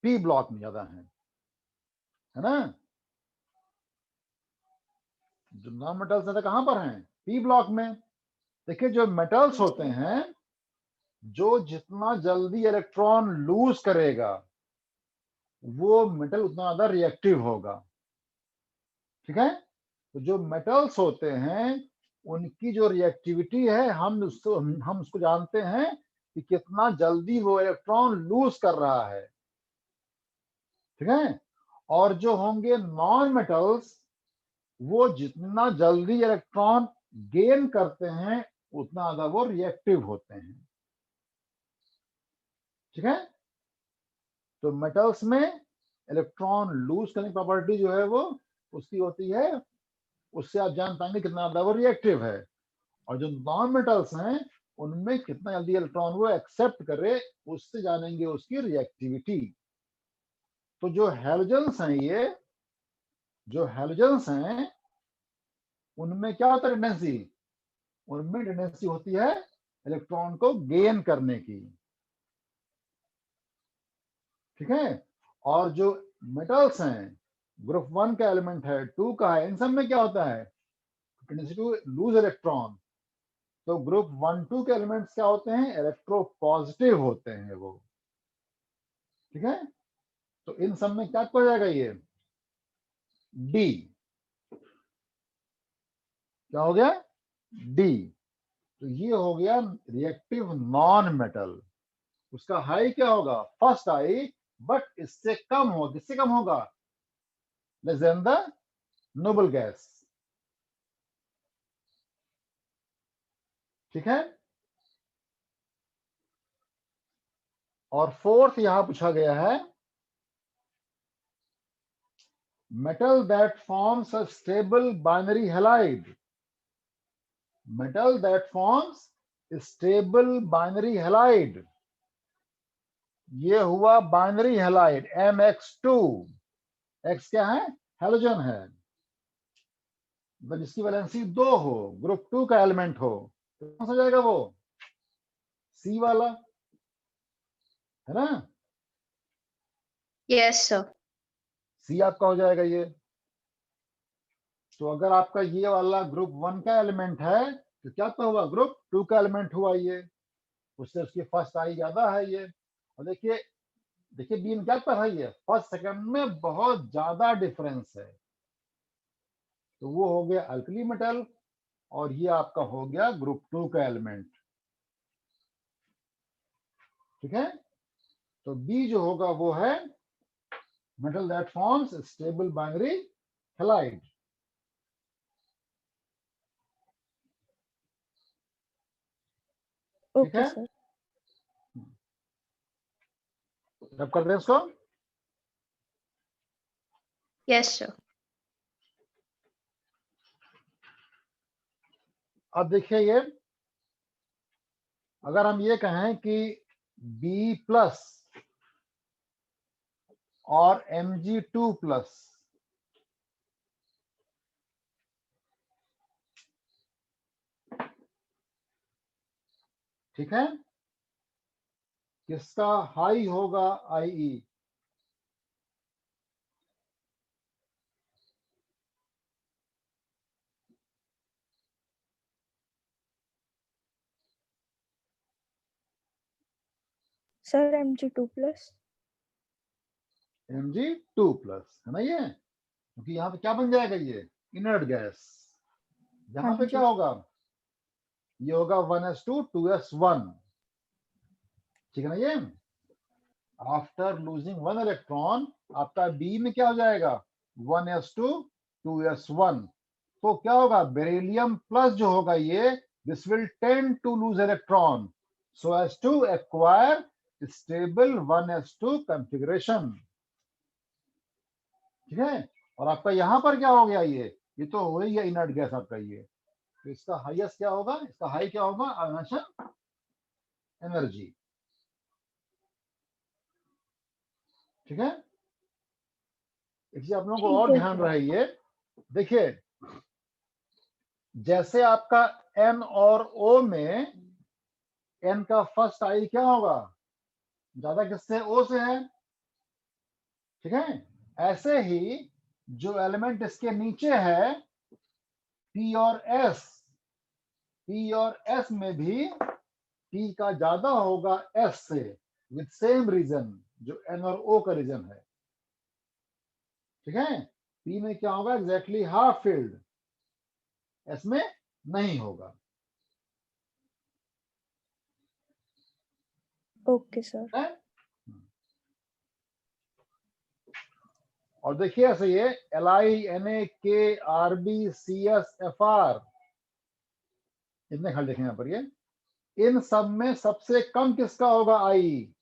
पी ब्लॉक में ज्यादा है ना। जो नॉन मेटल्स है कहां पर हैं? पी ब्लॉक में। देखिए जो मेटल्स होते हैं, जो जितना जल्दी इलेक्ट्रॉन लूज करेगा वो मेटल उतना ज्यादा रिएक्टिव होगा। ठीक है, तो जो मेटल्स होते हैं उनकी जो रिएक्टिविटी है हम उसको जानते हैं कि कितना जल्दी वो इलेक्ट्रॉन लूज कर रहा है। ठीक है, और जो होंगे नॉन मेटल्स वो जितना जल्दी इलेक्ट्रॉन गेन करते हैं उतना ज्यादा वो रिएक्टिव होते हैं। ठीक है, तो मेटल्स में इलेक्ट्रॉन लूज करने की प्रॉपर्टी जो है वो उसकी होती है, उससे आप जान पाएंगे कितना ज्यादा वो रिएक्टिव है। और जो नॉन मेटल्स हैं उनमें कितना जल्दी इलेक्ट्रॉन वो एक्सेप्ट करे, उससे जानेंगे उसकी रिएक्टिविटी। तो जो हैलोजेंस हैं, ये जो हैलोजेंस हैं उनमें क्या होता है टेंडेंसी? उनमें टेंडेंसी होती है इलेक्ट्रॉन को गेन करने की। ठीक है, और जो मेटल्स हैं, ग्रुप 1 का एलिमेंट है, 2 का है, इन सब में क्या होता है? Tendency to lose electron. तो ग्रुप 1 2 के एलिमेंट्स क्या होते हैं? इलेक्ट्रो पॉजिटिव होते हैं वो। ठीक है, तो इन सब में क्या हो जाएगा? ये डी। क्या हो गया? डी। तो ये हो गया रिएक्टिव नॉन मेटल। उसका हाई क्या होगा? फर्स्ट आई, बट इससे कम हो, किससे कम होगा? Less than the noble gas. ठीक है, और फोर्थ यहां पूछा गया है, metal that forms a stable binary halide, metal that forms a stable binary halide, ये हुआ बाइनरी हैलाइड MX2, X क्या है? हैलोजन है। जिसकी वैलेंसी 2 हो, ग्रुप 2 का एलिमेंट हो, तो कौन सा जाएगा वो? C वाला, है ना? Yes, sir. C आपका हो जाएगा ये। तो अगर आपका ये वाला ग्रुप 1 का एलिमेंट है तो क्या तो हुआ? ग्रुप 2 का एलिमेंट हुआ ये, उससे उसकी फर्स्ट आई ज्यादा है ये। और देखिए बीम क्या कर रही है? फर्स्ट सेकंड में बहुत ज्यादा डिफरेंस है। तो वो हो गया अल्कली मेटल और ये आपका हो गया ग्रुप 2 का एलिमेंट। ठीक है, तो बी जो होगा वो है metal that forms stable binary halide. ठीक ओके है, सर। रब कर दें इसको। Yes, sir. अब देखिए ये, अगर हम ये कहें कि B प्लस और Mg2 प्लस, ठीक है, किसका हाई होगा IE? Sir Mg2 plus. Mg2 plus, है ना ये? क्योंकि यहाँ पे क्या बन जाएगा? ये इनर्ट गैस। यहाँ हाँ पे क्या जी। होगा? ये होगा 1s2 2s1, ठीक है ना? ये आफ्टर लूजिंग 1 इलेक्ट्रॉन आपका B में क्या हो जाएगा? 1s2 2s1। तो क्या होगा? बेरिलियम प्लस जो होगा ये, this will tend to lose electron so as to acquire stable 1s2 configuration. ठीक है, और आपका यहाँ पर क्या हो गया? ये तो हो ही गया इनर्ट गैस आपका ये। तो इसका हाईएस्ट क्या होगा? इसका हाई क्या होगा? Ionisation energy. ठीक है, इसलिए आप लोगों को और ठीक है ध्यान सर। रहे ये। देखिए, जैसे आपका N और O में N का फर्स्ट आई क्या होगा? ज्यादा किससे? O से है। ठीक है, ऐसे ही जो एलिमेंट इसके नीचे है P और S में भी P का ज्यादा होगा S से, विद सेम रीजन जो N और O का रीजन है। ठीक है, P में क्या होगा? एग्जैक्टली हाफ फील्ड, S में नहीं होगा। Okay sir. है? और देखिए ऐसे ये Li, Na, K, Rb, Cs, Fr, इतने खंड देखें यहाँ पर ये, इन सब में सबसे कम किसका होगा I?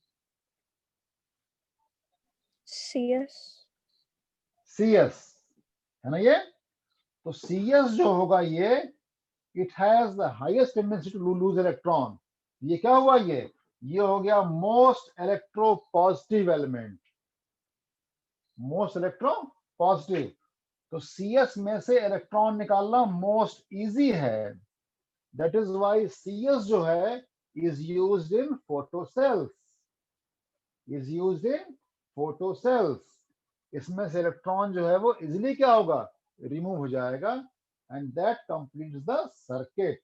CS। Cs, है ना ये? तो Cs जो होगा ये, it has the highest tendency to lose electron. ये क्या हुआ? ये हो गया most electropositive element, most electropositive. तो Cs में से इलेक्ट्रॉन निकालना मोस्ट इजी है। दैट इज वाई Cs जो है is used in photocells, is used in photocells. इसमें से इलेक्ट्रॉन जो है वो इजिली क्या होगा? रिमूव हो जाएगा, and that completes the circuit.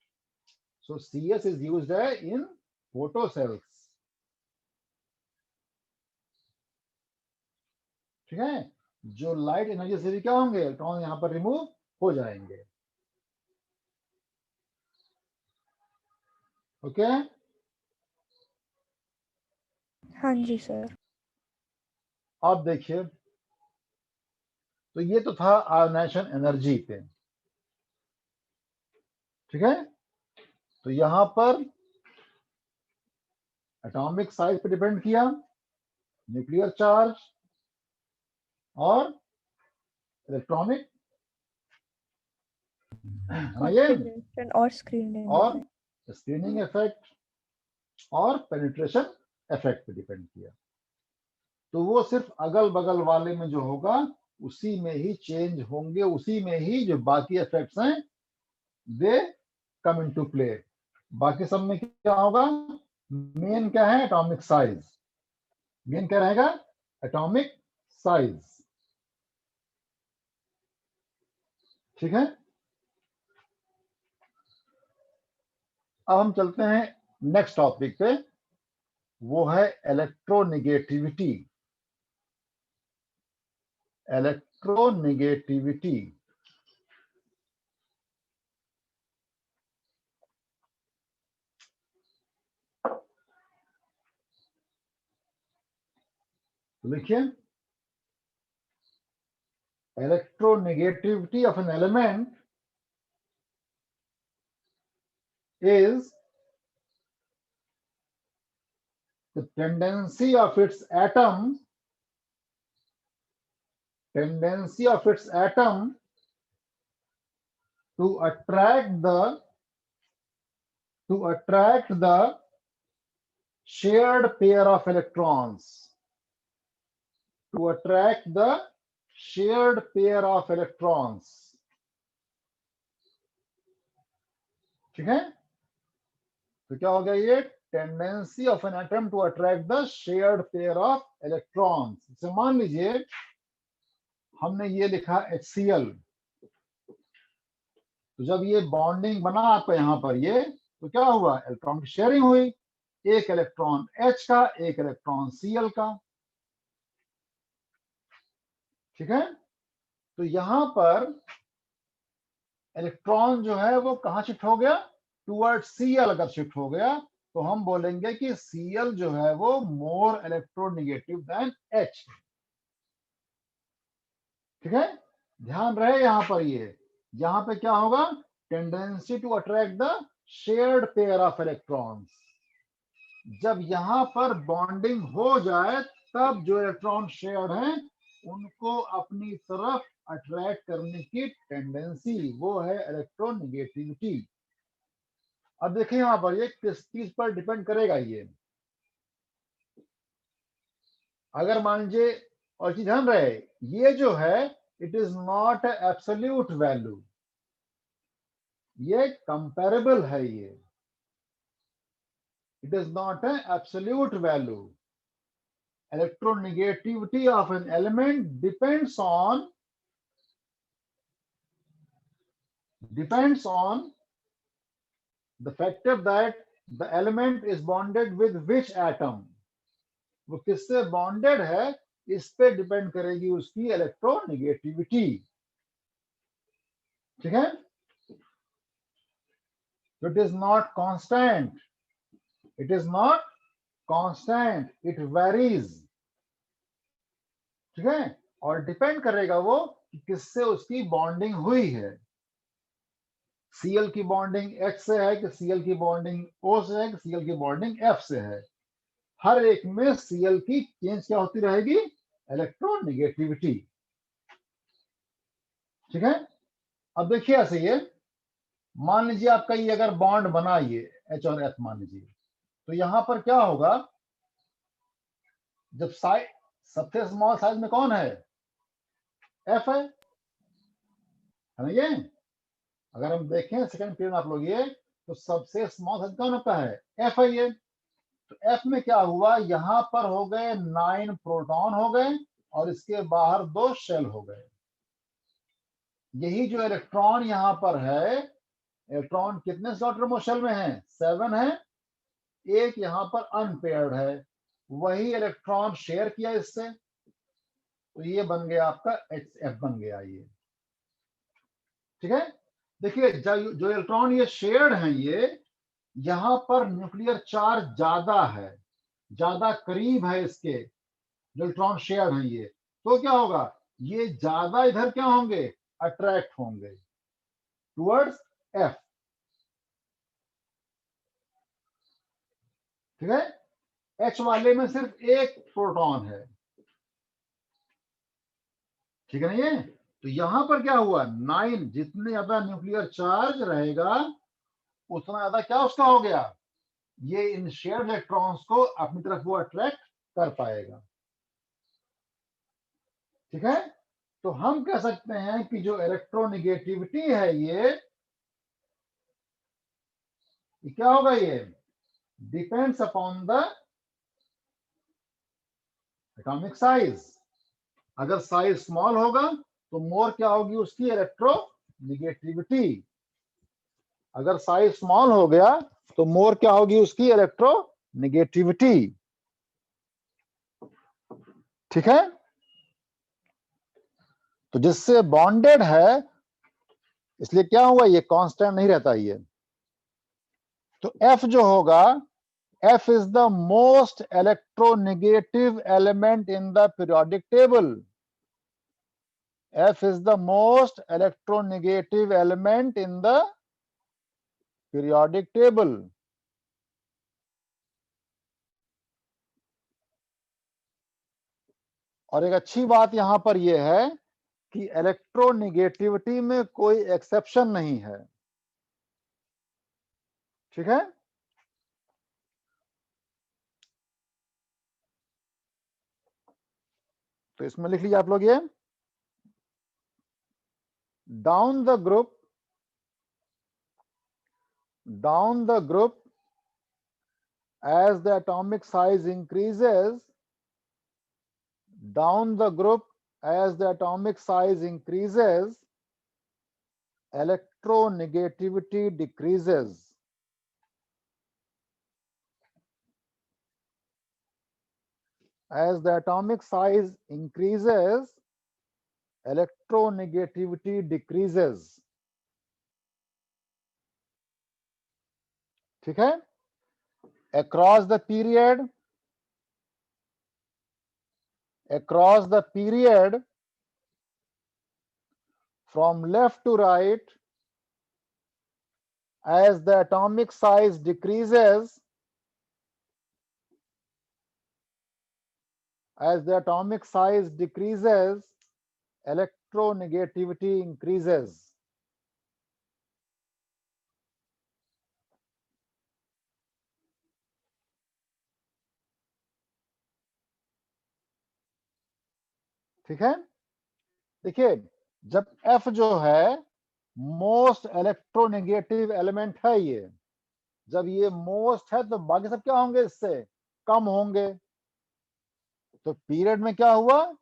So Cs is used है इन फोटोसेल्स। ठीक है, जो लाइट एनर्जी से भी क्या होंगे? इलेक्ट्रॉन यहां पर रिमूव हो जाएंगे। ओके, हाँ जी सर। अब देखिए, तो ये तो था आयोनाइजेशन एनर्जी पे। ठीक है, तो यहां पर एटॉमिक साइज पे डिपेंड किया, न्यूक्लियर चार्ज और इलेक्ट्रॉनिक कॉन्फ़िगरेशन और स्क्रीनिंग और इफेक्ट। स्क्रीनिंग इफेक्ट और पेनिट्रेशन इफेक्ट पे डिपेंड किया। तो वो सिर्फ अगल बगल वाले में जो होगा उसी में ही चेंज होंगे, उसी में ही जो बाकी इफेक्ट्स हैं दे कम इनटू प्ले। बाकी सब में क्या होगा, मेन क्या है, एटॉमिक साइज। मेन क्या रहेगा, एटॉमिक साइज। ठीक है, अब हम चलते हैं नेक्स्ट टॉपिक पे, वो है इलेक्ट्रोनेगेटिविटी। इलेक्ट्रोनेगेटिविटी लिखिए, electronegativity of an element is the tendency of its atom to attract the shared pair of electrons, to attract the shared pair of electrons। ठीक है, तो क्या हो गया ये, tendency of an atom to attract the shared pair of electrons. जैसे मान लीजिए हमने ये लिखा HCl, तो जब ये बॉन्डिंग बना आपका यहाँ पर ये, तो क्या हुआ, इलेक्ट्रॉन की शेयरिंग हुई, एक इलेक्ट्रॉन H का, एक इलेक्ट्रॉन Cl का। ठीक है, तो यहां पर इलेक्ट्रॉन जो है वो कहां शिफ्ट हो गया, टुवर्ड Cl अगर शिफ्ट हो गया तो हम बोलेंगे कि Cl जो है वो मोर इलेक्ट्रोनेगेटिव देन H। ठीक है, ध्यान रहे यहां पर ये, यहां पे क्या होगा, tendency to attract the shared pair of electrons. जब यहां पर बॉन्डिंग हो जाए तब जो इलेक्ट्रॉन शेयर्ड हैं उनको अपनी तरफ अट्रैक्ट करने की टेंडेंसी, वो है इलेक्ट्रोनेगेटिविटी। अब देखिए यहां पर ये किस चीज पर डिपेंड करेगा ये, अगर मान लीजिए, और चीज ध्यान रहे ये जो है it is not absolute value, ये कंपेरेबल है, ये it is not a absolute value. Electronegativity of an element depends on the factor that the element is bonded with which atom। वो किससे बॉन्डेड है इस पे डिपेंड करेगी उसकी इलेक्ट्रोनेगेटिविटी। ठीक है, it is not constant, it is not constant, it varies. ठीक है, और डिपेंड करेगा वो कि किससे उसकी बॉन्डिंग हुई है, Cl की बॉन्डिंग H से है कि Cl की बॉन्डिंग O से है कि Cl की बॉन्डिंग F से है। हर एक में Cl की चेंज क्या होती रहेगी, इलेक्ट्रोनेगेटिविटी। ठीक है, अब देखिए ऐसे ये मान लीजिए आपका ये अगर बॉन्ड बना ये H और F मान लीजिए, तो यहां पर क्या होगा, जब साइज सबसे स्मॉल साइज में कौन है, F है ना। ये अगर हम देखें सेकंड पीरियड में आप लोग ये, तो सबसे स्मॉल साइज कौन होता है, F है ये। तो F में क्या हुआ, यहां पर हो गए 9 प्रोटॉन हो गए और इसके बाहर 2 शेल हो गए। यही जो इलेक्ट्रॉन यहां पर है, इलेक्ट्रॉन कितने डॉटर शेल में है, 7 है, एक यहां पर अनपेयर्ड है, वही इलेक्ट्रॉन शेयर किया इससे, तो ये बन गया आपका HF बन गया ये। ठीक है, देखिए जो इलेक्ट्रॉन ये शेयर्ड है ये, यहां पर न्यूक्लियर चार्ज ज्यादा है, ज्यादा करीब है इसके, जो इलेक्ट्रॉन शेयर्ड है ये, तो क्या होगा, ये ज्यादा इधर क्या होंगे, अट्रैक्ट होंगे टुवर्ड्स F। ठीक है, H वाले में सिर्फ एक प्रोटॉन है। ठीक है ना ये, तो यहां पर क्या हुआ, 9, जितने ज्यादा न्यूक्लियर चार्ज रहेगा उतना ज्यादा क्या उसका हो गया, ये इन शेयर्ड इलेक्ट्रॉन्स को अपनी तरफ वो अट्रैक्ट कर पाएगा। ठीक है, तो हम कह सकते हैं कि जो इलेक्ट्रोनेगेटिविटी है ये क्या होगा, ये depends upon the atomic size. अगर साइज स्मॉल होगा तो मोर क्या होगी उसकी इलेक्ट्रोनेगेटिविटी। अगर साइज स्मॉल हो गया तो मोर क्या होगी उसकी इलेक्ट्रोनेगेटिविटी। ठीक है, तो जिससे बॉन्डेड है इसलिए क्या हुआ, ये कांस्टेंट नहीं रहता ये। तो F जो होगा, F is the most electronegative element in the periodic table. F is the most electronegative element in the periodic table. और एक अच्छी बात यहां पर यह है कि इलेक्ट्रोनेगेटिविटी में कोई एक्सेप्शन नहीं है। ठीक है, तो इसमें लिख लीजिए आप लोग ये, down the group as the atomic size increases, down the group as the atomic size increases, electronegativity decreases. As the atomic size increases, electronegativity decreases. ठीक है, across the period from left to right, as the atomic size decreases, electronegativity increases. ठीक है, देखिए जब F जो है most electronegative element है, ये जब ये मोस्ट है तो बाकी सब क्या होंगे, इससे कम होंगे। तो पीरियड में क्या हुआ,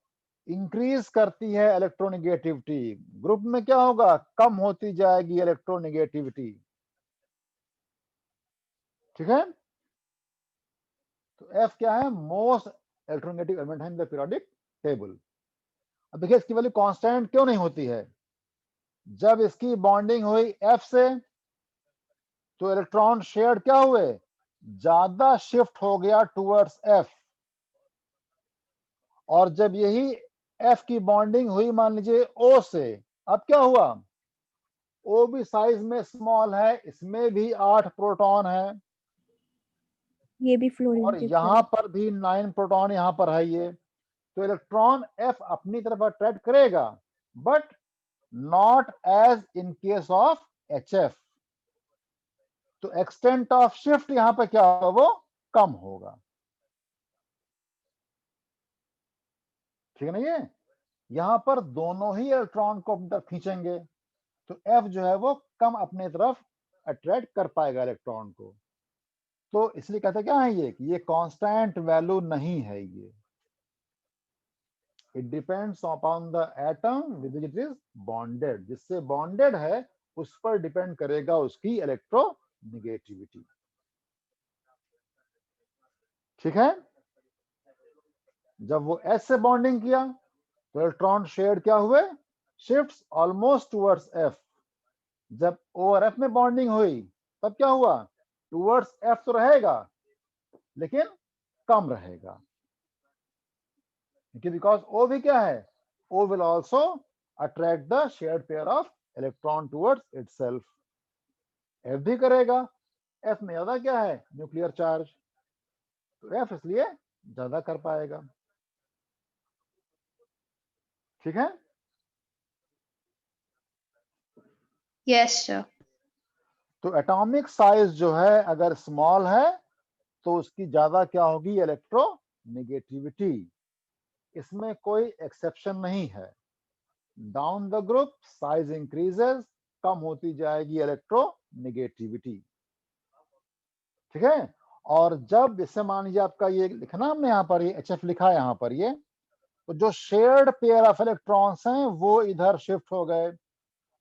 इंक्रीज करती है इलेक्ट्रोनेगेटिविटी, ग्रुप में क्या होगा, कम होती जाएगी इलेक्ट्रोनेगेटिविटी। ठीक है, तो F क्या है, मोस्ट इलेक्ट्रोनेगेटिव एलिमेंट है इन द पीरियोडिक टेबल। अब देखिए इसकी वैल्यू कांस्टेंट क्यों नहीं होती है, जब इसकी बॉन्डिंग हुई F से तो इलेक्ट्रॉन शेयर्ड क्या हुए, ज्यादा शिफ्ट हो गया टुवर्ड्स F। और जब यही F की बॉन्डिंग हुई मान लीजिए O से, अब क्या हुआ, O भी साइज में स्मॉल है, इसमें भी 8 प्रोटॉन है, ये भी फ्लोरीन और की यहां पर भी 9 प्रोटॉन यहां पर है ये। तो इलेक्ट्रॉन F अपनी तरफ अट्रैक्ट करेगा, but not as in case of HF। तो एक्सटेंट ऑफ शिफ्ट यहां पर क्या होगा, वो कम होगा। ठीक है ना, ये यहां पर दोनों ही इलेक्ट्रॉन को अपनी तरफ खींचेंगे, तो F जो है वो कम अपने तरफ अट्रैक्ट कर पाएगा इलेक्ट्रॉन को। तो इसलिए कहते क्या है ये, कि ये कांस्टेंट वैल्यू नहीं है, ये it depends upon the atom with which it is bonded. जिससे बॉन्डेड है उस पर डिपेंड करेगा उसकी इलेक्ट्रोनेगेटिविटी। ठीक है, जब वो S से बॉन्डिंग किया तो इलेक्ट्रॉन शेयर्ड क्या हुए, शिफ्ट्स ऑलमोस्ट टुवर्ड्स F। जब O और F में बॉन्डिंग हुई तब क्या हुआ, टुवर्ड्स F तो रहेगा लेकिन कम रहेगा, बिकॉज O भी क्या है, O will also attract the shared pair of electron towards itself। F भी करेगा, F में ज्यादा क्या है, न्यूक्लियर चार्ज, तो F इसलिए ज्यादा कर पाएगा। ठीक है, Yes, sir. तो एटॉमिक साइज जो है अगर स्मॉल है तो उसकी ज्यादा क्या होगी, इलेक्ट्रोनेगेटिविटी। इसमें कोई एक्सेप्शन नहीं है। Down the group size increases, कम होती जाएगी इलेक्ट्रोनेगेटिविटी। ठीक है, और जब जैसे मान लीजिए आपका ये लिखना हमने यहाँ पर, ये HF लिखा है यहाँ पर, ये तो जो शेयर्ड पेयर ऑफ इलेक्ट्रॉन्स हैं वो इधर शिफ्ट हो गए,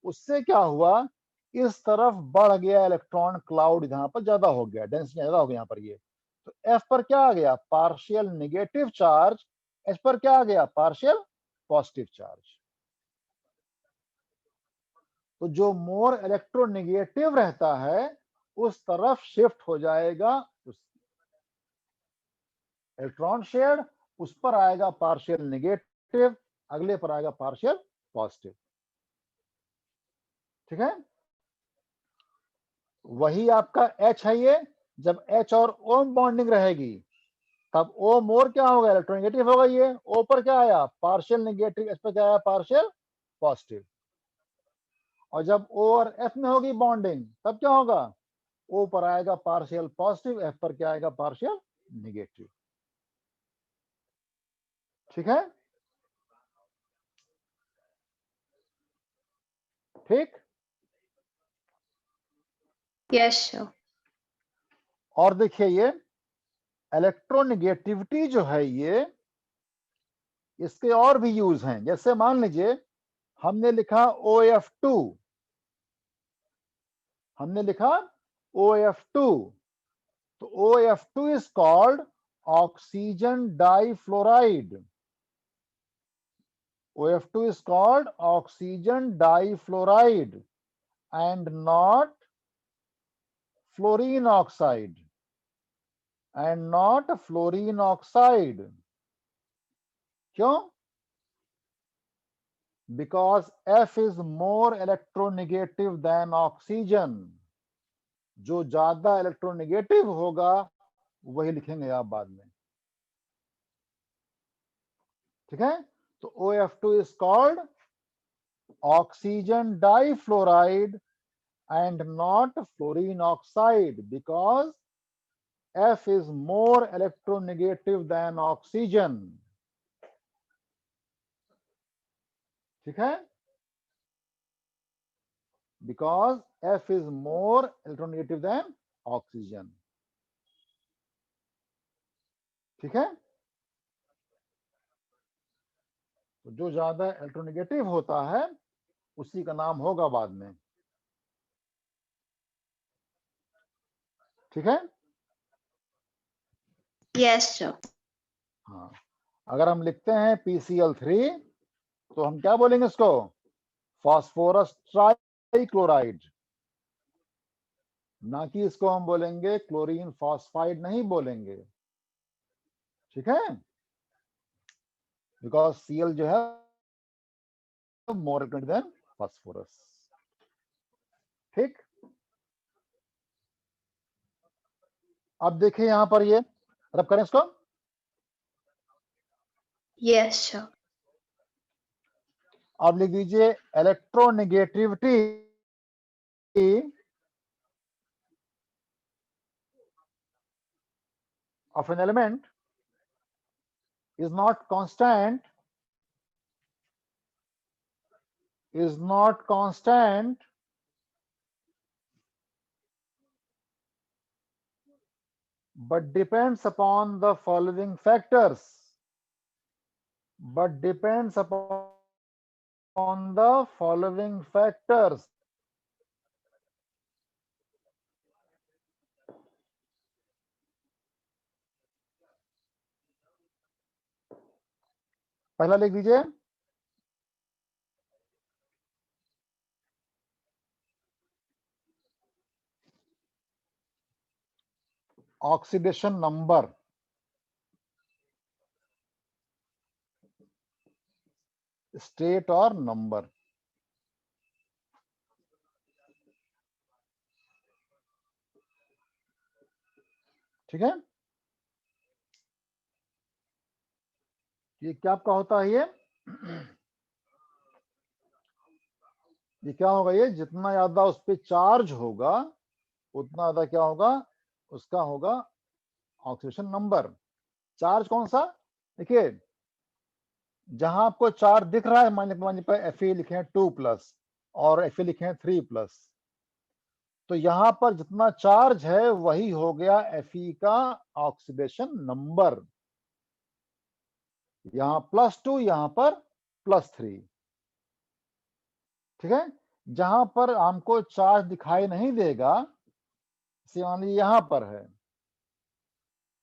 उससे क्या हुआ, इस तरफ बढ़ गया इलेक्ट्रॉन क्लाउड, यहाँ पर ज्यादा हो गया, डेंसिटी ज्यादा हो गया यहाँ पर। ये तो F पर क्या आ गया, पार्शियल नेगेटिव चार्ज, H पर क्या आ गया, पार्शियल पॉजिटिव चार्ज। तो जो मोर इलेक्ट्रोनेगेटिव रहता है उस तरफ शिफ्ट हो जाएगा, इलेक्ट्रॉन शेयर्ड, उस पर आएगा पार्शियल नेगेटिव, अगले पर आएगा पार्शियल पॉजिटिव। ठीक है, वही आपका H है ये, जब H और O बॉन्डिंग रहेगी तब O मोर क्या होगा, इलेक्ट्रोनेगेटिव होगा, ये O पर क्या आया, पार्शियल नेगेटिव, H पर क्या आया, पार्शियल पॉजिटिव। और जब O और F में होगी बॉन्डिंग तब क्या होगा, O पर आएगा पार्शियल पॉजिटिव, F पर क्या आएगा, पार्शियल नेगेटिव। ठीक है, ठीक। Yes, sir. और देखिए ये इलेक्ट्रोनेगेटिविटी जो है ये, इसके और भी यूज हैं। जैसे मान लीजिए हमने लिखा OF2, हमने लिखा OF2, तो OF2 is called oxygen difluoride. OF2 is called oxygen difluoride and not fluorine oxide, and not fluorine oxide. क्यों? Because F is more electronegative than oxygen. जो ज्यादा इलेक्ट्रोनेगेटिव होगा वही लिखेंगे आप बाद में। ठीक है, तो OF2 is called oxygen difluoride and not fluorine oxide because F is more electronegative than oxygen. ठीक है, because F is more electronegative than oxygen. ठीक है, तो जो ज्यादा इलेक्ट्रोनेगेटिव होता है उसी का नाम होगा बाद में। ठीक है, Yes, sir. हाँ, अगर हम लिखते हैं PCl3 तो हम क्या बोलेंगे इसको, फास्फोरस ट्राइक्लोराइड, ना कि इसको हम बोलेंगे क्लोरीन फॉस्फाइड, नहीं बोलेंगे। ठीक है, बिकॉज Cl जो है मोर देन फास्फोरस। ठीक, अब देखिए यहां पर ये रब करें इसको। Yes, sir. अब लिख दीजिए electronegativity of an element is not constant, but depends upon the following factors, पहला लिख दीजिए ऑक्सीडेशन नंबर। स्टेट और नंबर। ठीक है, ये क्या आपका होता है, ये क्या होगा, ये जितना ज्यादा उस पर चार्ज होगा उतना ज्यादा क्या होगा, उसका होगा ऑक्सीडेशन नंबर। चार्ज कौन सा, देखिए जहां आपको चार्ज दिख रहा है, मान लीजिए Fe लिखे हैं 2+ और Fe लिखे हैं 3+, तो यहां पर जितना चार्ज है वही हो गया Fe का ऑक्सीडेशन नंबर। यहां +2, यहां पर +3। ठीक है, जहां पर हमको चार्ज दिखाई नहीं देगा, मान लीजिए यहां पर है,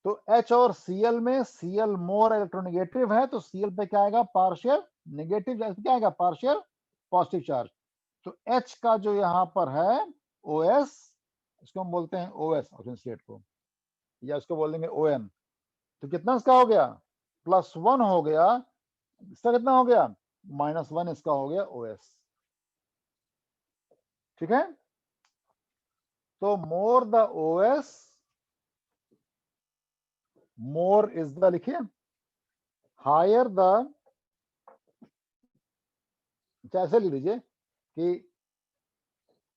तो H और Cl में Cl मोर इलेक्ट्रोनेगेटिव है, तो Cl पे क्या आएगा, पार्शियल नेगेटिव, क्या आएगा, पार्शियल पॉजिटिव चार्ज। तो H का जो यहां पर है OS, इसको हम बोलते हैं OS ऑक्सीजन स्टेट को, या इसको बोल देंगे ON। तो कितना इसका हो गया, +1 हो गया, इसका कितना हो गया, -1 इसका हो गया OS। ठीक है, तो more the OS more is the, लिखिए, हायर द, ऐसे लिख लीजिए कि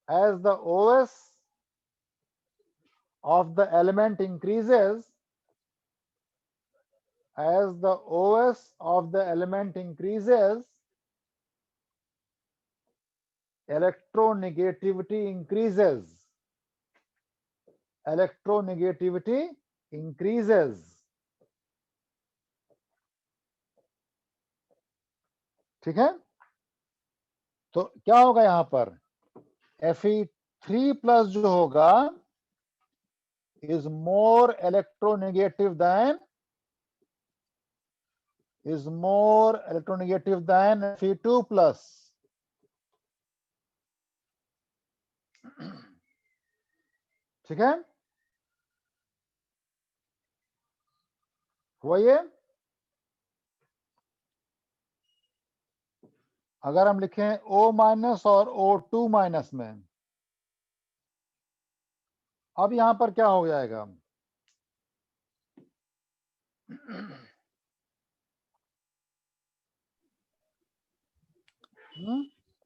as the OS of the element increases, as the OS of the element increases, electronegativity increases, electronegativity increases। ठीक है, तो क्या होगा यहां पर, Fe3+ जो होगा is more electronegative than Fe2+। ठीक है, हुआ ये। अगर हम लिखें O- और O2- में, अब यहां पर क्या हो जाएगा,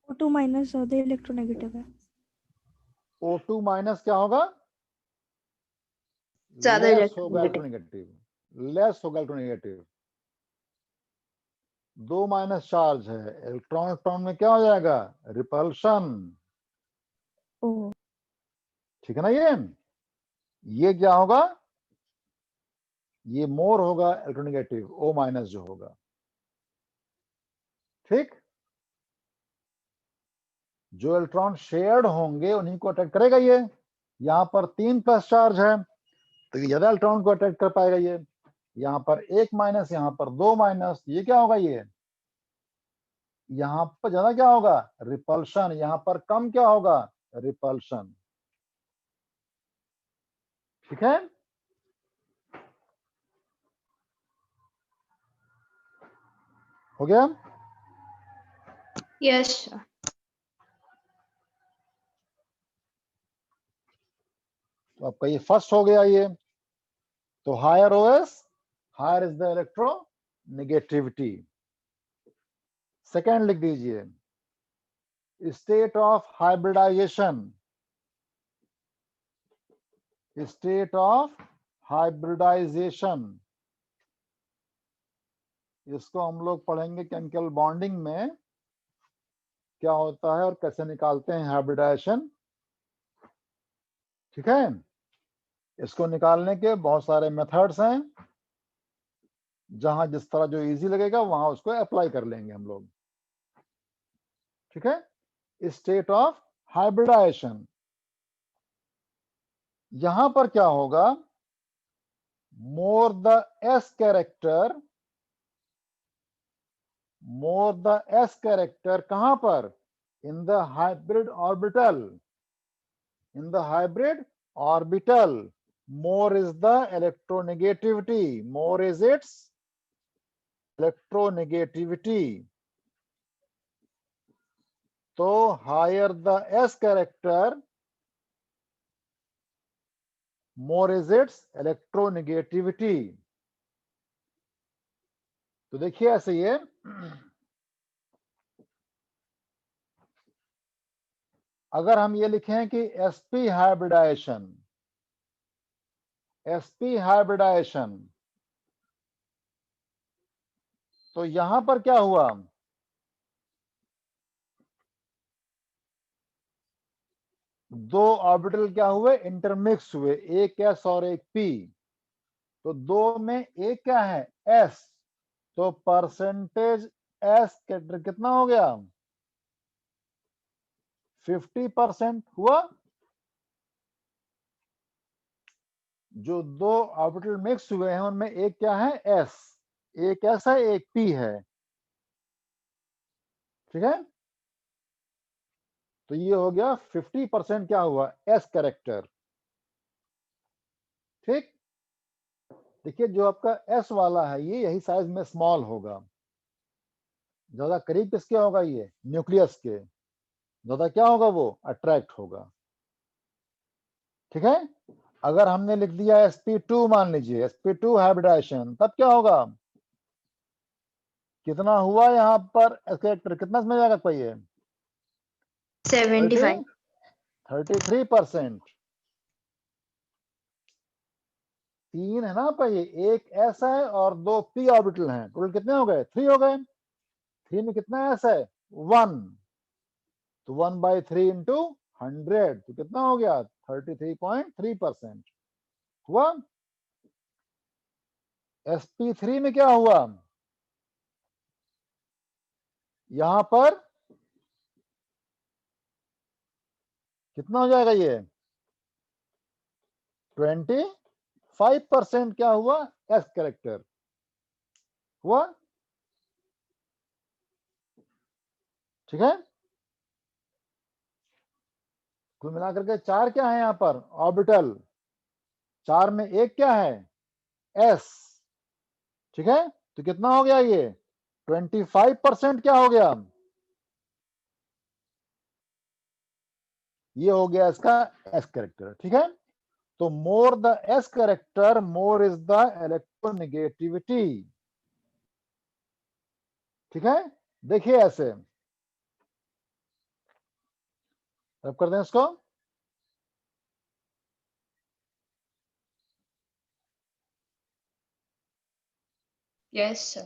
O2- ज्यादा इलेक्ट्रोनेगेटिव है। O2- क्या होगा, ज्यादा लेस होगा इलेक्ट्रोनेगेटिव। इलेक्ट्रोनेगेटिव, लेस होगा इलेक्ट्रोनेगेटिव। 2- चार्ज है, इलेक्ट्रॉन में क्या हो जाएगा, रिपल्शन। ओ, ठीक है ना, ये क्या होगा, ये मोर होगा इलेक्ट्रोनेगेटिव, O- जो होगा। ठीक, जो इलेक्ट्रॉन शेयर्ड होंगे उन्हीं को अट्रैक्ट करेगा ये। यहां पर 3+ चार्ज है, तो ये ज्यादा इलेक्ट्रॉन को अट्रैक्ट कर पाएगा ये। यहां पर 1-, यहां पर 2-, ये क्या होगा, ये यहां पर ज्यादा क्या होगा, रिपल्शन, यहां पर कम क्या होगा, रिपल्शन। ठीक है, हो गया। यस। तो आपका ये फर्स्ट हो गया ये। तो higher OS, higher is the electronegativity. Second लिख दीजिए, state of hybridization, state of hybridization. इसको हम लोग पढ़ेंगे केमिकल बॉन्डिंग में, क्या होता है और कैसे निकालते हैं हाइब्रिडाइजेशन। ठीक है, इसको निकालने के बहुत सारे मेथड्स हैं, जहां जिस तरह जो इजी लगेगा वहां उसको अप्लाई कर लेंगे हम लोग। ठीक है, स्टेट ऑफ हाइब्रिडाइजेशन, यहां पर क्या होगा, more the S character, more the S character कहां पर, in the hybrid orbital, in the hybrid orbital, more is the electronegativity, more is its electronegativity। तो higher the S character, more is its electronegativity। तो देखिए ऐसे ये, अगर हम ये लिखें कि sp हाइब्रिडाइजेशन, sp हाइब्रिडाइजेशन, तो यहां पर क्या हुआ, दो ऑर्बिटल क्या हुए, इंटरमिक्स हुए, एक एस और एक पी। तो दो में एक क्या है, एस, तो परसेंटेज एस कितना हो गया, 50% हुआ। जो दो ऑर्बिटल मिक्स हुए हैं उनमें एक क्या है, एस, एक एस है एक पी है, ठीक है। तो ये हो गया 50% क्या हुआ, एस कैरेक्टर, ठीक। देखिए जो आपका एस वाला है ये यही साइज में स्मॉल होगा, ज्यादा करीब किसके होगा, ये न्यूक्लियस के, ज्यादा क्या होगा, वो अट्रैक्ट होगा, ठीक है। अगर हमने लिख दिया sp2, मान लीजिए sp2 हाइब्रिडाइजेशन, तब क्या होगा, कितना हुआ यहाँ पर कैरेक्टर, कितना समझ आएगा कोई, ये 75. 33%। तीन है ना पर ये, एक एस है और दो पी ऑर्बिटल हैं, टोटल कितने हो गए, 3 हो गए। 3 में कितना एस है, 1, तो 1/3 इंटू 100, तो कितना हो गया, 33.3% हुआ। sp3 में क्या हुआ, यहां पर कितना हो जाएगा, ये 25% क्या हुआ, एस कैरेक्टर हुआ, ठीक है। कुल मिलाकर के 4 क्या है यहाँ पर ऑर्बिटल, 4 में एक क्या है, एस, ठीक है। तो कितना हो गया, ये 25% क्या हो गया, ये हो गया इसका एस कैरेक्टर, ठीक है। तो more the S character more is the electronegativity, ठीक है। देखिए ऐसे अब कर दें इसको, Yes, sir.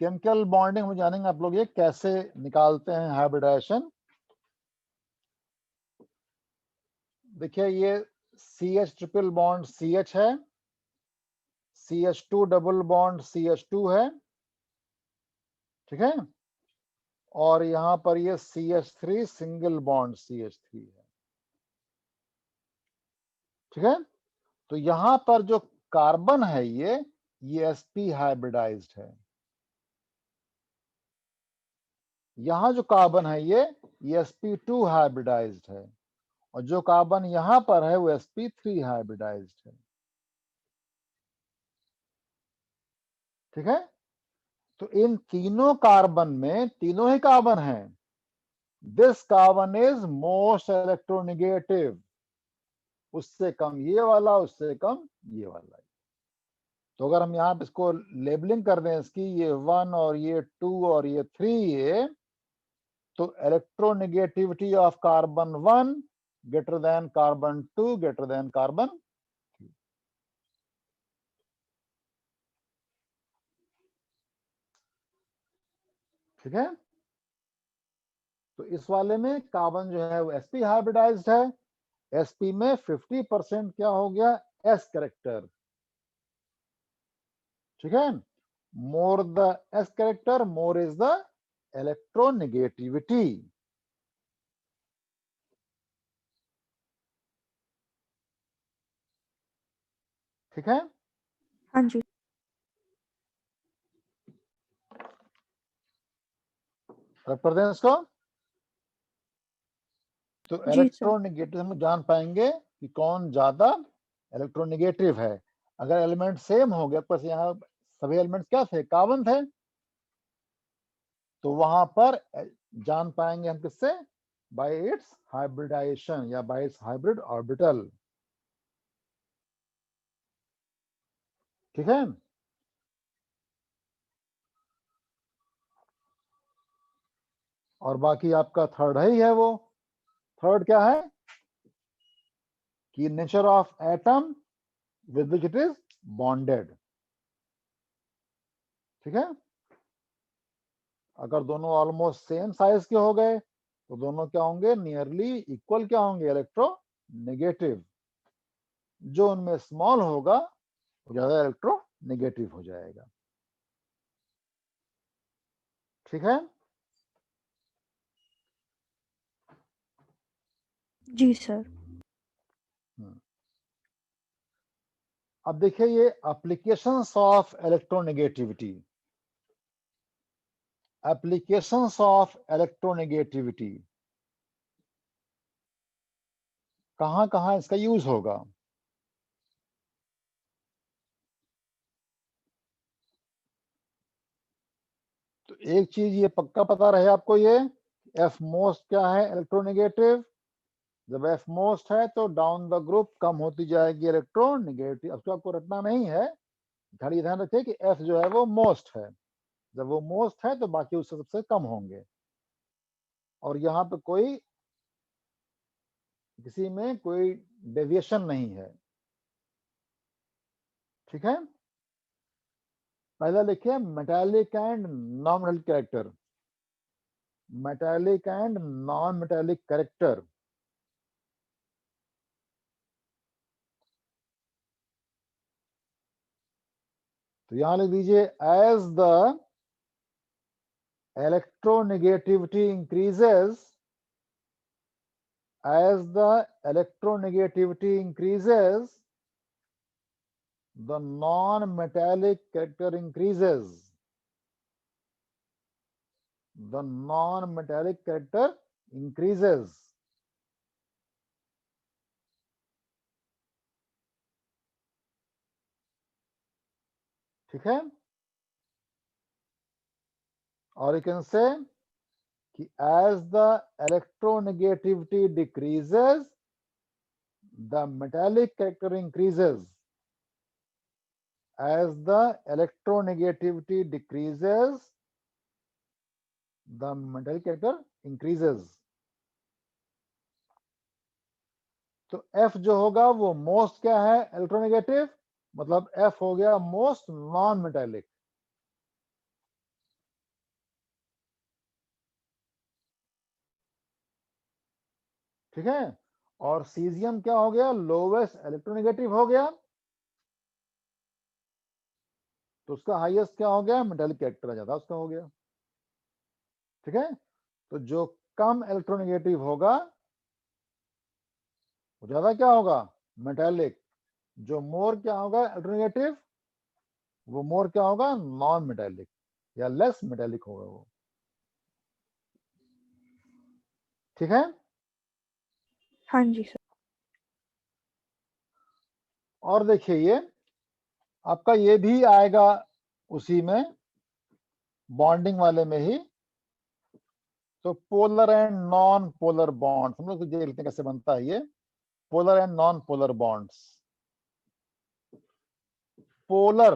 केमिकल बॉन्डिंग हम जानेंगे आप लोग ये कैसे निकालते हैं हाइब्रिडाइजेशन। देखिए ये CH ट्रिपल बॉन्ड CH है, CH2 डबल बॉन्ड CH2 है, ठीक है। और यहां पर ये CH3 सिंगल बॉन्ड CH3 है, ठीक है। तो यहां पर जो कार्बन है ये sp हाइब्रिडाइज्ड है, यहां जो कार्बन है ये sp2 हाइब्रिडाइज्ड है, और जो कार्बन यहां पर है वो sp3 हाइब्रिडाइज्ड है, ठीक है। तो इन तीनों कार्बन में, तीनों ही कार्बन हैं, this carbon is most electronegative, उससे कम ये वाला, उससे कम ये वाला। तो अगर हम यहाँ पे इसको लेबलिंग कर दें इसकी, ये 1 और ये 2 और ये 3, ये तो electronegativity of carbon 1 greater than carbon 2 greater than carbon 3, ठीक है। तो इस वाले में कार्बन जो है वो sp हाइब्रिडाइज्ड है, sp में 50% क्या हो गया, s कैरेक्टर, ठीक है। More the s character more is the electronegativity, ठीक है। हाँ जी। रब कर दें इसको। तो जी सर। इलेक्ट्रोनेगेटिव हम जान पाएंगे कि कौन ज्यादा इलेक्ट्रोनेगेटिव है। अगर एलिमेंट सेम हो गया, बस यहाँ सभी एलिमेंट्स क्या थे, कार्बन थे, तो वहां पर जान पाएंगे हम किससे, बाय इट्स हाइब्रिडाइजेशन या बाय इट्स हाइब्रिड ऑर्बिटल, ठीक है। और बाकी आपका थर्ड ही है, वो थर्ड क्या है कि nature of atom with which it is bonded, ठीक है। अगर दोनों ऑलमोस्ट सेम साइज के हो गए तो दोनों क्या होंगे, नियरली इक्वल क्या होंगे, इलेक्ट्रोनेगेटिव। जो उनमें स्मॉल होगा वो ज्यादा इलेक्ट्रोनेगेटिव हो जाएगा। ठीक है। जी सर। अब देखिए ये applications of electronegativity. Applications of electronegativity कहां कहां इसका यूज होगा। तो एक चीज ये पक्का पता रहे आपको, ये एफ मोस्ट क्या है, इलेक्ट्रोनेगेटिव। जब एफ मोस्ट है तो डाउन द ग्रुप कम होती जाएगी इलेक्ट्रोनेगेटिव। अब तो आपको रटना नहीं है, खाली ध्यान रखिए कि एफ जो है वो मोस्ट है। जब वो मोस्ट है तो बाकी उससे सबसे कम होंगे। और यहाँ पे कोई किसी में कोई डेविएशन नहीं है। ठीक है। पहला लिखिए metallic and non metallic character. Metallic and non metallic character. तो यहां लिख दीजिए as the electronegativity increases, as the electronegativity increases, the non-metallic character increases. The non-metallic character increases. ठीक है। और you can say कि as the electronegativity decreases, the metallic character increases. As the electronegativity decreases, the metallic character increases. तो F जो होगा वो most क्या है, इलेक्ट्रोनेगेटिव, मतलब F हो गया मोस्ट नॉन मेटालिक। ठीक है। और सीजियम क्या हो गया, लोवेस्ट इलेक्ट्रोनेगेटिव हो गया, तो उसका हाईएस्ट क्या हो गया, मेटालिक कैरेक्टर ज्यादा उसका हो गया। ठीक है। तो जो कम इलेक्ट्रोनेगेटिव होगा वो ज्यादा क्या होगा, मेटालिक। जो मोर क्या होगा इलेक्ट्रोनेगेटिव, वो मोर क्या होगा, नॉन मेटालिक या लेस मेटालिक होगा वो। ठीक है। हाँ जी सर। और देखिए ये आपका ये भी आएगा उसी में, बॉन्डिंग वाले में ही। तो polar and non polar bond हम लोग देखते हैं कैसे बनता है ये, polar and non polar bonds. Polar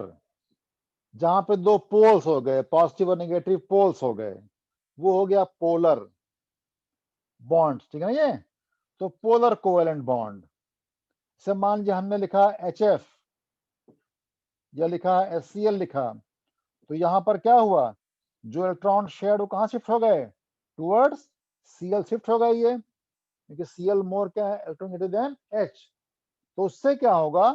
जहां पे दो पोल्स हो गए, पॉजिटिव और नेगेटिव पोल्स हो गए, वो हो गया पोलर बॉन्ड्स। ठीक है ना ये। तो पोलर कोवेलेंट बॉन्ड से मान लीजिए हमने लिखा HF या लिखा HCl लिखा, तो यहां पर क्या हुआ, जो इलेक्ट्रॉन शेयर्ड वो कहां शिफ्ट हो गए, टुवर्ड्स Cl शिफ्ट हो गई है, क्योंकि Cl मोर क्या है, इलेक्ट्रोनेगेटिव देन H। तो उससे क्या होगा,